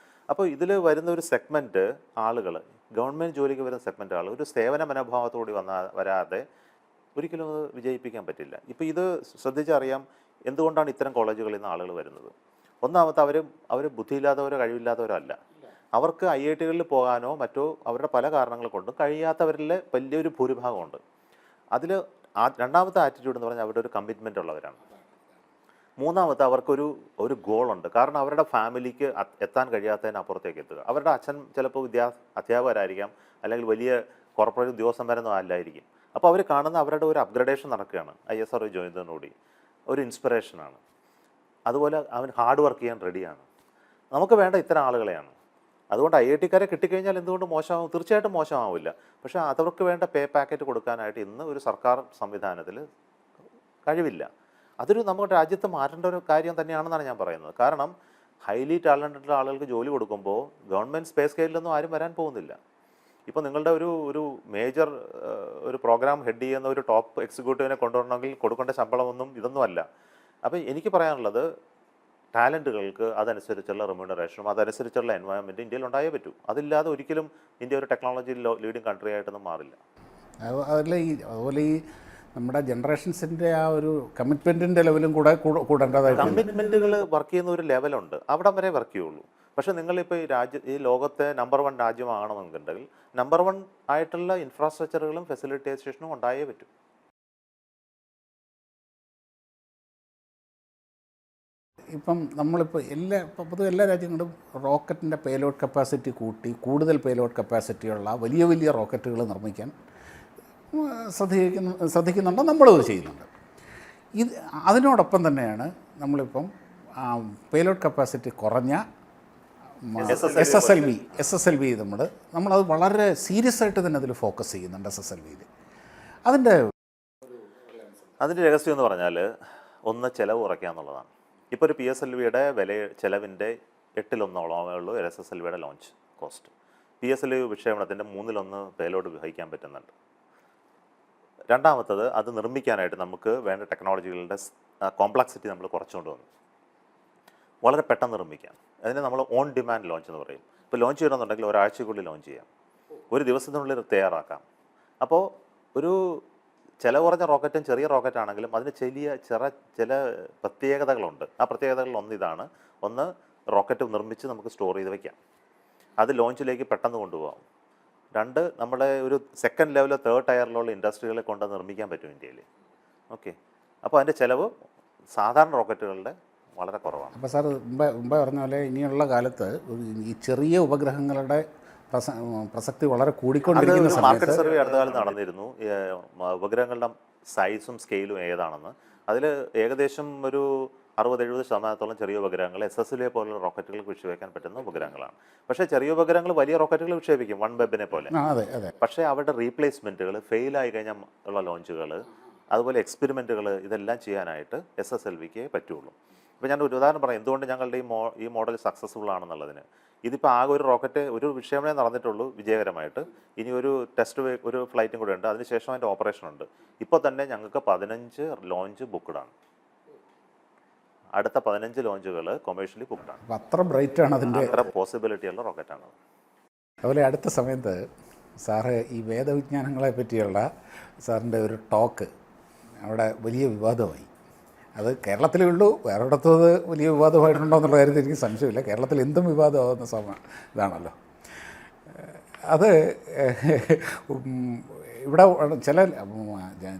അപ്പോൾ ഇതിൽ വരുന്ന ഒരു സെഗ്മെൻറ്റ് ആളുകൾ, ഗവൺമെൻറ് ജോലിക്ക് വരുന്ന സെഗ്മെൻറ്റ് ആളുകൾ ഒരു സേവന മനോഭാവത്തോടെ വരാതെ ഒരിക്കലും അത് വിജയിപ്പിക്കാൻ പറ്റില്ല. ഇപ്പോൾ ഇത് ശ്രദ്ധിച്ചറിയാം എന്തുകൊണ്ടാണ് ഇത്തരം കോളേജുകളിൽ നിന്ന് ആളുകൾ വരുന്നത്. ഒന്നാമത്തെ അവർ ബുദ്ധിയില്ലാത്തവരോ കഴിവില്ലാത്തവരോ അല്ല. അവർക്ക് IIT-കളിൽ പോകാനോ മറ്റോ അവരുടെ പല കാരണങ്ങൾ കൊണ്ടും കഴിയാത്തവരിൽ വലിയൊരു ഭൂരിഭാഗമുണ്ട്. അതിൽ രണ്ടാമത്തെ ആറ്റിറ്റ്യൂഡ് എന്ന് പറഞ്ഞാൽ അവരുടെ ഒരു കമ്മിറ്റ്മെൻ്റ് ഉള്ളവരാണ്. മൂന്നാമത്തെ അവർക്കൊരു ഗോളുണ്ട്. കാരണം അവരുടെ ഫാമിലിക്ക് എത്താൻ കഴിയാത്തതിനപ്പുറത്തേക്ക് എത്തുക. അവരുടെ അച്ഛൻ ചിലപ്പോൾ അധ്യാപകരായിരിക്കാം, അല്ലെങ്കിൽ വലിയ കോർപ്പറേറ്റ് ഉദ്യോഗസ്ഥന്മാരൊന്നും അല്ലായിരിക്കും. അപ്പോൾ അവർ കാണുന്ന അവരുടെ ഒരു അപ്ഗ്രഡേഷൻ നടക്കുകയാണ് ISR ജോയിൻ ചെയ്യുന്നതോടുകൂടി. ഒരു ഇൻസ്പിറേഷനാണ്. അതുപോലെ അവൻ ഹാർഡ് വർക്ക് ചെയ്യാൻ റെഡിയാണ്. നമുക്ക് വേണ്ട ഇത്തരം ആളുകളെയാണ്. അതുകൊണ്ട് IIT-ക്കാരെ കിട്ടിക്കഴിഞ്ഞാൽ എന്തുകൊണ്ട് മോശമാവും? തീർച്ചയായിട്ടും മോശമാവില്ല. പക്ഷേ അവർക്ക് വേണ്ട പേ പാക്കറ്റ് കൊടുക്കാനായിട്ട് ഇന്ന് ഒരു സർക്കാർ സംവിധാനത്തിൽ കഴിവില്ല. അതൊരു നമ്മുടെ രാജ്യത്ത് മാറ്റേണ്ട ഒരു കാര്യം തന്നെയാണെന്നാണ് ഞാൻ പറയുന്നത്. കാരണം ഹൈലി ടാലൻറ്റഡ് ആളുകൾക്ക് ജോലി കൊടുക്കുമ്പോൾ ഗവൺമെൻറ് സ്പേസ് സ്കെയിലൊന്നും ആരും വരാൻ പോകുന്നില്ല. ഇപ്പോൾ നിങ്ങളുടെ ഒരു മേജർ ഒരു പ്രോഗ്രാം ഹെഡ് ചെയ്യുന്ന ഒരു ടോപ്പ് എക്സിക്യൂട്ടീവിനെ കൊണ്ടുവരണമെങ്കിൽ കൊടുക്കേണ്ട ശമ്പളമൊന്നും ഇതൊന്നും അല്ല. അപ്പോൾ എനിക്ക് പറയാനുള്ളത്, ടാലൻറ്റുകൾക്ക് അതനുസരിച്ചുള്ള റെമ്യൂണറേഷനും അതനുസരിച്ചുള്ള എൻവയോൺമെൻറ്റ് ഇന്ത്യയിൽ ഉണ്ടായേ പറ്റൂ. അതില്ലാതെ ഒരിക്കലും ഇന്ത്യ ഒരു ടെക്നോളജി ലീഡിങ് കൺട്രി ആയിട്ടൊന്നും മാറില്ല.
അതുപോലെ ഈ നമ്മുടെ ജനറേഷൻസിൻ്റെ ആ ഒരു കമ്മിറ്റ്മെൻറ്റിൻ്റെ ലെവലും കൂടേണ്ടതായിട്ട്.
കമ്മിറ്റ്മെൻറ്റുകൾ വർക്ക് ചെയ്യുന്ന ഒരു ലെവലുണ്ട്, അവിടം വരെ വർക്ക് ചെയ്യുള്ളൂ. പക്ഷേ നിങ്ങളിപ്പോൾ ഈ ലോകത്തെ നമ്പർ 1 രാജ്യമാകണമെന്നുണ്ടെങ്കിൽ നമ്പർ 1 ആയിട്ടുള്ള ഇൻഫ്രാസ്ട്രക്ചറുകളും ഫെസിലിറ്റൈസേഷനും ഉണ്ടായേ പറ്റൂ.
ഇപ്പം നമ്മളിപ്പോൾ പൊതുവെ എല്ലാ രാജ്യങ്ങളും റോക്കറ്റിൻ്റെ പേലോഡ് കപ്പാസിറ്റി കൂട്ടി കൂടുതൽ പേലോഡ് കപ്പാസിറ്റിയുള്ള വലിയ വലിയ റോക്കറ്റുകൾ നിർമ്മിക്കാൻ ശ്രദ്ധിക്കുന്നുണ്ട്, നമ്മളും ചെയ്യുന്നുണ്ട്. അതിനോടൊപ്പം തന്നെയാണ് നമ്മളിപ്പം പേലോഡ് കപ്പാസിറ്റി കുറഞ്ഞ SSLV നമ്മളത് വളരെ സീരിയസ് ആയിട്ട് തന്നെ അതിൽ ഫോക്കസ് ചെയ്യുന്നുണ്ട്. SSLV-യിൽ അതിൻ്റെ
രഹസ്യം എന്ന് പറഞ്ഞാൽ ഒന്ന് ചിലവ് കുറയ്ക്കുക എന്നുള്ളതാണ്. ഇപ്പോൾ ഒരു PSLV-യുടെ ചിലവിൻ്റെ 8/1 ഉള്ളൂ SSLV-യുടെ ലോഞ്ച് കോസ്റ്റ്. PSLV വിക്ഷേപണത്തിൻ്റെ 1/3 പേലോഡ് വഹിക്കാൻ പറ്റുന്നുണ്ട്. രണ്ടാമത്തത്, അത് നിർമ്മിക്കാനായിട്ട് നമുക്ക് വേണ്ട ടെക്നോളജികളുടെ കോംപ്ലക്സിറ്റി നമ്മൾ കുറച്ചുകൊണ്ട് വന്നു. വളരെ പെട്ടെന്ന് നിർമ്മിക്കാം. അതിനെ നമ്മൾ ഓൺ ഡിമാൻഡ് ലോഞ്ച് എന്ന് പറയും. ഇപ്പോൾ ലോഞ്ച് ചെയ്യണമെന്നുണ്ടെങ്കിൽ ഒരാഴ്ചക്കുള്ളിൽ ലോഞ്ച് ചെയ്യാം, ഒരു ദിവസത്തിനുള്ളിൽ തയ്യാറാക്കാം. അപ്പോൾ ഒരു ചില കുറഞ്ഞ റോക്കറ്റും ചെറിയ റോക്കറ്റാണെങ്കിലും അതിന് ചില പ്രത്യേകതകളുണ്ട്. ആ പ്രത്യേകതകളിൽ ഇതാണ്. ഒന്ന്, റോക്കറ്റ് നിർമ്മിച്ച് നമുക്ക് സ്റ്റോർ ചെയ്ത് വയ്ക്കാം, അത് ലോഞ്ചിലേക്ക് പെട്ടെന്ന് കൊണ്ടുപോകാം. 2, നമ്മളെ ഒരു സെക്കൻഡ് ലെവലോ തേർഡ് ടയറിലുള്ള ഇൻഡസ്ട്രികളെ കൊണ്ട് നിർമ്മിക്കാൻ പറ്റും ഇന്ത്യയിൽ. ഓക്കെ, അപ്പോൾ അതിൻ്റെ ചിലവ് സാധാരണ റോക്കറ്റുകളുടെ വളരെ കുറവാണ്.
അപ്പോൾ സാർ മുമ്പേ പറഞ്ഞ പോലെ ഇനിയുള്ള കാലത്ത് ഈ ചെറിയ ഉപഗ്രഹങ്ങളുടെ പ്രസക്തി വളരെ കൂടിക്കൊണ്ടിരിക്കുന്ന സമയത്ത്
മാർക്കറ്റ് സർവേ അടുത്ത കാലത്ത് നടന്നിരുന്നു. ഉപഗ്രഹങ്ങളുടെ സൈസും സ്കെയിലും ഏതാണെന്ന്. അതിൽ ഏകദേശം ഒരു 60-70% ചെറിയ ഉപഗ്രഹങ്ങൾ SSLV പോലുള്ള റോക്കറ്റുകൾക്ക് വിക്ഷേപിക്കാൻ പറ്റുന്ന ഉപഗ്രഹങ്ങളാണ്. പക്ഷേ ചെറിയ ഉപഗ്രഹങ്ങൾ വലിയ റോക്കറ്റുകൾ വിക്ഷേപിക്കും, OneWeb-നെ പോലെ. പക്ഷേ അവരുടെ റീപ്ലേസ്മെൻറ്റുകൾ, ഫെയിലായി കഴിഞ്ഞാൽ ഉള്ള ലോഞ്ചുകൾ, അതുപോലെ എക്സ്പെരിമെൻറ്റുകൾ, ഇതെല്ലാം ചെയ്യാനായിട്ട് SSLV-ക്ക് പറ്റുള്ളൂ. ഇപ്പോൾ ഞാൻ ഒരു ഉദാഹരണം പറയാം എന്തുകൊണ്ട് ഞങ്ങളുടെ ഈ മോഡൽ സക്സസ്ഫുൾ ആണെന്നുള്ളതിന്. ഇതിപ്പോൾ ആകെ ഒരു റോക്കറ്റ് ഒരു വിക്ഷേപണമേ നടന്നിട്ടുള്ളൂ വിജയകരമായിട്ട്. ഇനി ഒരു ഫ്ലൈറ്റും കൂടെ ഉണ്ട്, അതിനുശേഷം അതിൻ്റെ ഓപ്പറേഷൻ ഉണ്ട്. ഇപ്പോൾ തന്നെ ഞങ്ങൾക്ക് 15 ലോഞ്ച് ബുക്ക്ഡാണ്. അടുത്ത 15 ലോഞ്ചുകൾ കൊമേഴ്ഷ്യലി ബുക്ക്ഡാണ്.
അത്ര ബ്രൈറ്റാണ് അതിൻ്റെ,
അത്ര പോസിബിലിറ്റി ഉള്ള റോക്കറ്റാണ്.
അതുപോലെ അടുത്ത സമയത്ത് സാറ് ഈ വേദവിജ്ഞാനങ്ങളെ പറ്റിയുള്ള സാറിൻ്റെ ഒരു ടോക്ക് അവിടെ വലിയ വിവാദമായി. അത് കേരളത്തിലേ ഉള്ളൂ, വേറെയിടത്തും അത് വലിയ വിവാദമായിട്ടുണ്ടോ എന്നുള്ള കാര്യത്തിൽ എനിക്ക് സംശയമില്ല. കേരളത്തിൽ എന്തും വിവാദമാകുന്ന ഇതാണല്ലോ അത്. ഇവിടെ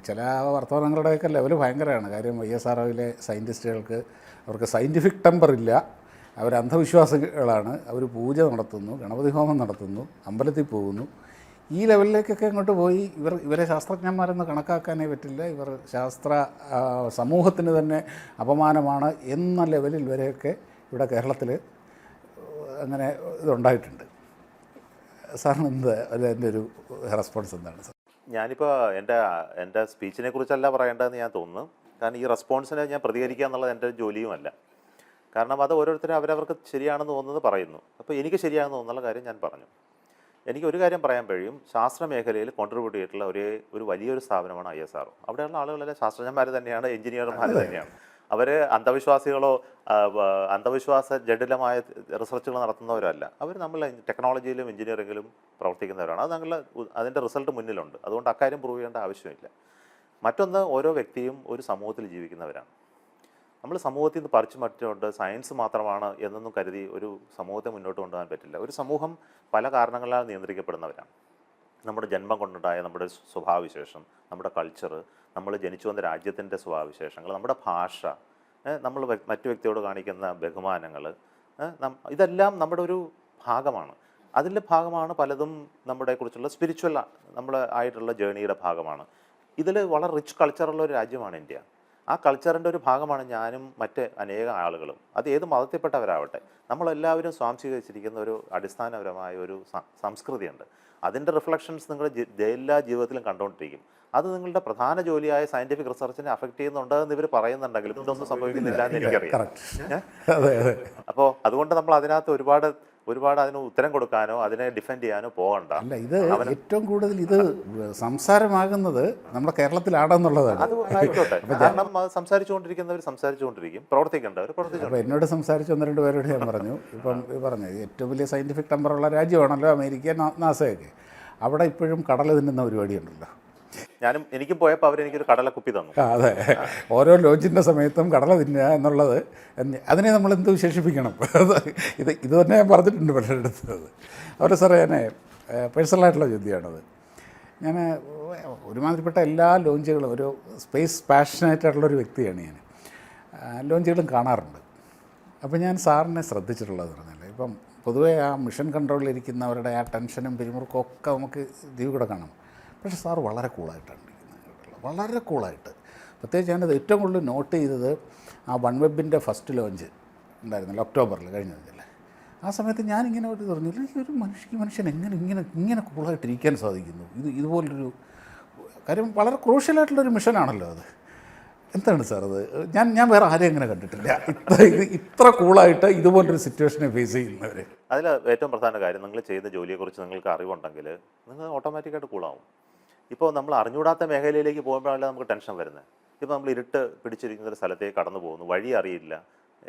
ചില വർത്തമാനങ്ങളുടെയൊക്കെ ലെവൽ ഭയങ്കരമാണ്. കാര്യം ISRO-യിലെ സയൻറ്റിസ്റ്റുകൾക്ക് അവർക്ക് സയൻറ്റിഫിക് ടെമ്പർ ഇല്ല, അവർ അന്ധവിശ്വാസികളാണ്. അവർ പൂജ നടത്തുന്നു, ഗണപതി ഹോമം നടത്തുന്നു, അമ്പലത്തിൽ പോകുന്നു. ഈ ലെവലിലേക്കൊക്കെ അങ്ങോട്ട് പോയി ഇവരെ ശാസ്ത്രജ്ഞന്മാരെന്ന് കണക്കാക്കാനേ പറ്റില്ല. ഇവർ സമൂഹത്തിന് തന്നെ അപമാനമാണ് എന്ന ലെവലിൽ വരെയൊക്കെ ഇവിടെ കേരളത്തിൽ അങ്ങനെ ഇതുണ്ടായിട്ടുണ്ട്. സാറിന് അതിൻ്റെ ഒരു റെസ്പോൺസ് എന്താണ് സാർ?
ഞാനിപ്പോൾ എൻ്റെ സ്പീച്ചിനെ കുറിച്ചല്ല പറയേണ്ടതെന്ന് ഞാൻ തോന്നുന്നു. കാരണം ഈ റെസ്പോൺസിനെ ഞാൻ പ്രതികരിക്കുക എന്നുള്ളത് എൻ്റെ ജോലിയുമല്ല. കാരണം അത് ഓരോരുത്തരും അവരവർക്ക് ശരിയാണെന്ന് തോന്നുന്നത് പറയുന്നു. അപ്പോൾ എനിക്ക് ശരിയാണെന്ന് തോന്നുന്ന കാര്യം ഞാൻ പറഞ്ഞു. എനിക്ക് ഒരു കാര്യം പറയാൻ കഴിയും, ശാസ്ത്ര മേഖലയിൽ കോൺട്രിബ്യൂട്ട് ചെയ്തിട്ടുള്ള ഒരു വലിയൊരു സ്ഥാപനമാണ് ISRO. അവിടെയുള്ള ആളുകളെല്ലാം ശാസ്ത്രജ്ഞന്മാർ തന്നെയാണ്, എഞ്ചിനീയർമാർ തന്നെയാണ്. അവർ അന്ധവിശ്വാസികളോ അന്ധവിശ്വാസ ജഡിലമായ റിസർച്ചുകൾ നടത്തുന്നവരല്ല. അവർ നമ്മൾ ടെക്നോളജിയിലും എഞ്ചിനീയറിംഗിലും പ്രവർത്തിക്കുന്നവരാണ്. അത് ഞങ്ങൾ അതിൻ്റെ റിസൾട്ട് മുന്നിലുണ്ട്. അതുകൊണ്ട് അക്കാര്യം പ്രൂവ് ചെയ്യേണ്ട ആവശ്യമില്ല. മറ്റൊന്ന്, ഓരോ വ്യക്തിയും ഒരു സമൂഹത്തിൽ ജീവിക്കുന്നവരാണ്. നമ്മൾ സമൂഹത്തിൽ നിന്ന് പറിച്ചു മറ്റുകൊണ്ട് സയൻസ് മാത്രമാണ് എന്നൊന്നും കരുതി ഒരു സമൂഹത്തെ മുന്നോട്ട് കൊണ്ടുപോകാൻ പറ്റില്ല. ഒരു സമൂഹം പല കാരണങ്ങളാൽ നിയന്ത്രിക്കപ്പെടുന്നവരാണ്. നമ്മുടെ ജന്മം കൊണ്ടുണ്ടായ നമ്മുടെ സ്വഭാവവിശേഷം, നമ്മുടെ കൾച്ചർ, നമ്മൾ ജനിച്ചു വന്ന രാജ്യത്തിൻ്റെ സ്വഭാവവിശേഷങ്ങൾ, നമ്മുടെ ഭാഷ, നമ്മൾ മറ്റു വ്യക്തിയോട് കാണിക്കുന്ന ബഹുമാനങ്ങൾ, ഇതെല്ലാം നമ്മുടെ ഒരു ഭാഗമാണ്. അതിൻ്റെ ഭാഗമാണ് പലതും നമ്മളെക്കുറിച്ചുള്ള സ്പിരിച്വൽ നമ്മുടെ ആയിട്ടുള്ള ജേണിയുടെ ഭാഗമാണ്. ഇതിൽ വളരെ റിച്ച് കൾച്ചറുള്ള ഒരു രാജ്യമാണ് ഇന്ത്യ. ആ കൾച്ചറിൻ്റെ ഒരു ഭാഗമാണ് ഞാനും മറ്റ് അനേകം ആളുകളും. അത് ഏത് മതത്തിൽപ്പെട്ടവരാവട്ടെ, നമ്മളെല്ലാവരും സ്വാംശീകരിച്ചിരിക്കുന്ന ഒരു അടിസ്ഥാനപരമായ ഒരു സംസ്കൃതിയുണ്ട്. അതിൻ്റെ റിഫ്ലക്ഷൻസ് നിങ്ങളുടെ എല്ലാ ജീവിതത്തിലും കണ്ടുകൊണ്ടിരിക്കും. അത് നിങ്ങളുടെ പ്രധാന ജോലിയായ സയൻറ്റിഫിക് റിസർച്ചിനെ അഫക്റ്റ് ചെയ്യുന്നുണ്ടെന്ന് ഇവർ പറയുന്നുണ്ടെങ്കിലും ഇതൊന്നും സംഭവിക്കുന്നില്ല എന്ന് എനിക്കറിയാം. അപ്പോൾ അതുകൊണ്ട് നമ്മൾ അതിനകത്ത് ഒരുപാട് അതിന് ഉത്തരം കൊടുക്കാനോ അതിനെ ഡിഫെൻഡ് ചെയ്യാനോ പോകണ്ട.
അല്ല, ഇത് ഏറ്റവും കൂടുതൽ ഇത് സംസാരമാകുന്നത് നമ്മുടെ കേരളത്തിലാണെന്നുള്ളതാണ്.
അത് ആയിക്കോട്ടെ, കാരണം സംസാരിച്ചുകൊണ്ടിരിക്കുന്നവർ സംസാരിച്ചുകൊണ്ടിരിക്കും, പ്രവർത്തിക്കേണ്ടവർ പ്രവർത്തിച്ചു.
അപ്പോൾ എന്നോട് സംസാരിച്ച് 1-2 പേരോട് ഞാൻ പറഞ്ഞു, ഇപ്പം പറഞ്ഞു ഏറ്റവും വലിയ സയൻറ്റിഫിക് ടെമ്പറുള്ള രാജ്യമാണല്ലോ അമേരിക്ക, നാസയൊക്കെ. അവിടെ ഇപ്പോഴും കടൽ തിന്നുന്ന പരിപാടിയുണ്ടല്ലോ.
എനിക്കും പോയപ്പോൾ അവരെനിക്കൊരു കടലക്കുപ്പി തന്നു.
അതെ, ഓരോ ലോഞ്ചിൻ്റെ സമയത്തും കടല തിന്നുക എന്നുള്ളത് അതിനെ നമ്മൾ എന്ത് വിശേഷിപ്പിക്കണം? ഇത് തന്നെ ഞാൻ പറഞ്ഞിട്ടുണ്ട് പലരുടെ അടുത്തത്. അവരുടെ സാറേ, ഞാൻ പേഴ്സണലായിട്ടുള്ള ചോദ്യമാണത്. ഞാൻ ഒരുമാതിരിപ്പെട്ട എല്ലാ ലോഞ്ചുകളും, ഒരു സ്പേസ് പാഷനേറ്റായിട്ടുള്ളൊരു വ്യക്തിയാണ് ഞാൻ. ലോഞ്ചുകളും കാണാറുണ്ട്. അപ്പോൾ ഞാൻ സാറിനെ ശ്രദ്ധിച്ചിട്ടുള്ളത് പറഞ്ഞാൽ, ഇപ്പം പൊതുവേ ആ മിഷൻ കൺട്രോളിലിരിക്കുന്നവരുടെ ആ ടെൻഷനും പിരിമുറുക്കും ഒക്കെ നമുക്ക് ഇതിൽ കൂടെ കാണാം. പക്ഷേ സാറ് വളരെ കൂളായിട്ടാണ് ഇരിക്കുന്നത്, വളരെ കൂളായിട്ട്. പ്രത്യേകിച്ച് ഞാനത് ഏറ്റവും കൂടുതൽ നോട്ട് ചെയ്തത് ആ വൺവെബിൻ്റെ ഫസ്റ്റ് ലോഞ്ച് ഉണ്ടായിരുന്നല്ലോ ഒക്ടോബറിൽ കഴിഞ്ഞതല്ലേ. ആ സമയത്ത് ഞാനിങ്ങനെ ഒരു പറഞ്ഞില്ല, ഈ മനുഷ്യൻ ഇങ്ങനെ കൂളായിട്ടിരിക്കാൻ സാധിക്കുന്നു. ഇതുപോലൊരു കാര്യം വളരെ ക്രൂഷ്യലായിട്ടുള്ളൊരു മിഷനാണല്ലോ അത്. എന്താണ് സാർ അത്? ഞാൻ വേറെ ആരെയും അങ്ങനെ കണ്ടിട്ടില്ല ഇത്ര കൂളായിട്ട് ഇതുപോലൊരു സിറ്റുവേഷനെ ഫേസ് ചെയ്യുന്നവർ.
അതിൽ ഏറ്റവും പ്രധാന കാര്യം, നിങ്ങൾ ചെയ്യുന്ന ജോലിയെക്കുറിച്ച് നിങ്ങൾക്ക് അറിവുണ്ടെങ്കിൽ നിങ്ങൾ ഓട്ടോമാറ്റിക്കായിട്ട് കൂളാവും. ഇപ്പോൾ നമ്മൾ അറിഞ്ഞുകൂടാത്ത മേഖലയിലേക്ക് പോകുമ്പോഴല്ല നമുക്ക് ടെൻഷൻ വരുന്നത്. ഇപ്പോൾ നമ്മൾ ഇരുട്ട് പിടിച്ചിരിക്കുന്ന ഒരു സ്ഥലത്തേക്ക് കടന്നു പോകുന്നു, വഴി അറിയില്ല,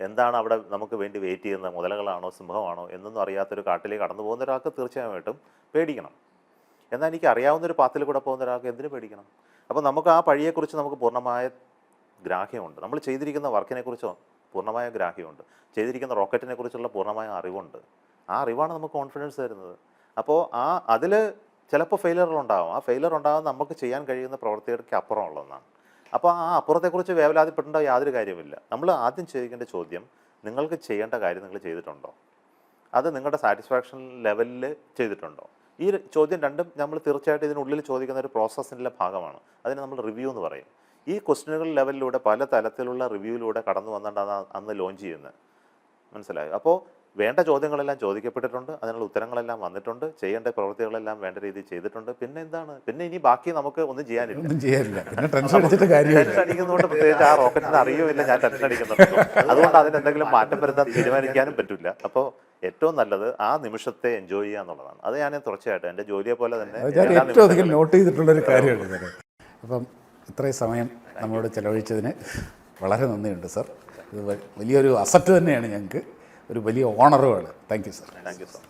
എന്താണ് അവിടെ നമുക്ക് വേണ്ടി വെയിറ്റ് ചെയ്യുന്നത്, മുതലകളാണോ സിംഹമാണോ എന്നൊന്നും അറിയാത്തൊരു കാട്ടിലേക്ക് കടന്നു പോകുന്ന ഒരാൾക്ക് തീർച്ചയായിട്ടും പേടിക്കണം. എന്നാൽ എനിക്ക് അറിയാവുന്നൊരു പാത്തിൽ കൂടെ പോകുന്ന ഒരാൾക്ക് എന്തിനു പേടിക്കണം? അപ്പോൾ നമുക്ക് ആ വഴിയെക്കുറിച്ച് നമുക്ക് പൂർണ്ണമായ ഗ്രാഹ്യമുണ്ട്. നമ്മൾ ചെയ്തിരിക്കുന്ന വർക്കിനെക്കുറിച്ചോ പൂർണ്ണമായ ഗ്രാഹ്യമുണ്ട്. ചെയ്തിരിക്കുന്ന റോക്കറ്റിനെ കുറിച്ചുള്ള പൂർണ്ണമായ അറിവുണ്ട്. ആ അറിവാണ് നമുക്ക് കോൺഫിഡൻസ് തരുന്നത്. അപ്പോൾ അതിൽ ചിലപ്പോൾ ഫെയിലറുകളുണ്ടാകും. ആ ഫെയിലർ ഉണ്ടാകുന്ന നമുക്ക് ചെയ്യാൻ കഴിയുന്ന പ്രവൃത്തികൾക്ക് അപ്പുറമുള്ള ഒന്നാണ്. അപ്പോൾ ആ അപ്പുറത്തെക്കുറിച്ച് വേവലാതിപ്പെടേണ്ട യാതൊരു കാര്യമില്ല. നമ്മൾ ആദ്യം ചോദിക്കേണ്ട ചോദ്യം, നിങ്ങൾക്ക് ചെയ്യേണ്ട കാര്യം നിങ്ങൾ ചെയ്തിട്ടുണ്ടോ? അത് നിങ്ങളുടെ സാറ്റിസ്ഫാക്ഷൻ ലെവലിൽ ചെയ്തിട്ടുണ്ടോ? ഈ ചോദ്യം രണ്ടും നമ്മൾ തീർച്ചയായിട്ടും ഇതിനുള്ളിൽ ചോദിക്കുന്ന ഒരു പ്രോസസ്സിൻ്റെ ഭാഗമാണ്. അതിനെ നമ്മൾ റിവ്യൂ എന്ന് പറയും. ഈ ക്വസ്റ്റ്യനുകൾ ലെവലിലൂടെ പല തലത്തിലുള്ള റിവ്യൂയിലൂടെ കടന്നു വന്നിട്ടാണ് അന്ന് ലോഞ്ച് ചെയ്യുന്നത്. മനസ്സിലായോ? അപ്പോൾ വേണ്ട ചോദ്യങ്ങളെല്ലാം ചോദിക്കപ്പെട്ടിട്ടുണ്ട്, അതിനുള്ള ഉത്തരങ്ങളെല്ലാം വന്നിട്ടുണ്ട്, ചെയ്യേണ്ട പ്രവൃത്തികളെല്ലാം വേണ്ട രീതിയിൽ ചെയ്തിട്ടുണ്ട്. പിന്നെ എന്താണ്? പിന്നെ ഇനി ബാക്കി നമുക്ക് ഒന്നും ചെയ്യാനില്ല. ടെൻഷൻ അടിക്കുന്നതുകൊണ്ട് പ്രത്യേകിച്ച് ആ റോക്കറ്റിന് അറിയുമില്ല ഞാൻ ടെൻഷൻ അടിക്കുന്നുണ്ട്. അതുകൊണ്ട് അതിനെന്തെങ്കിലും മാറ്റം വരുത്താൻ തീരുമാനിക്കാനും പറ്റില്ല. അപ്പോൾ ഏറ്റവും നല്ലത് ആ നിമിഷത്തെ എൻജോയ് ചെയ്യുക എന്നുള്ളതാണ്. അത് ഞാൻ തീർച്ചയായിട്ടും എൻ്റെ ജോലിയെ പോലെ തന്നെ
ഏറ്റവും അധികം നോട്ട് ചെയ്തിട്ടുള്ളൊരു കാര്യമാണ്. അപ്പം ഇത്രയും സമയം നമ്മളോട് ചെലവഴിച്ചതിന് വളരെ നന്ദിയുണ്ട് സർ. ഇത് വലിയൊരു അസറ്റ് തന്നെയാണ് ഞങ്ങൾക്ക്, ഒരു വലിയ ഓണറുമാണ്. Thank you sir.
Thank you sir.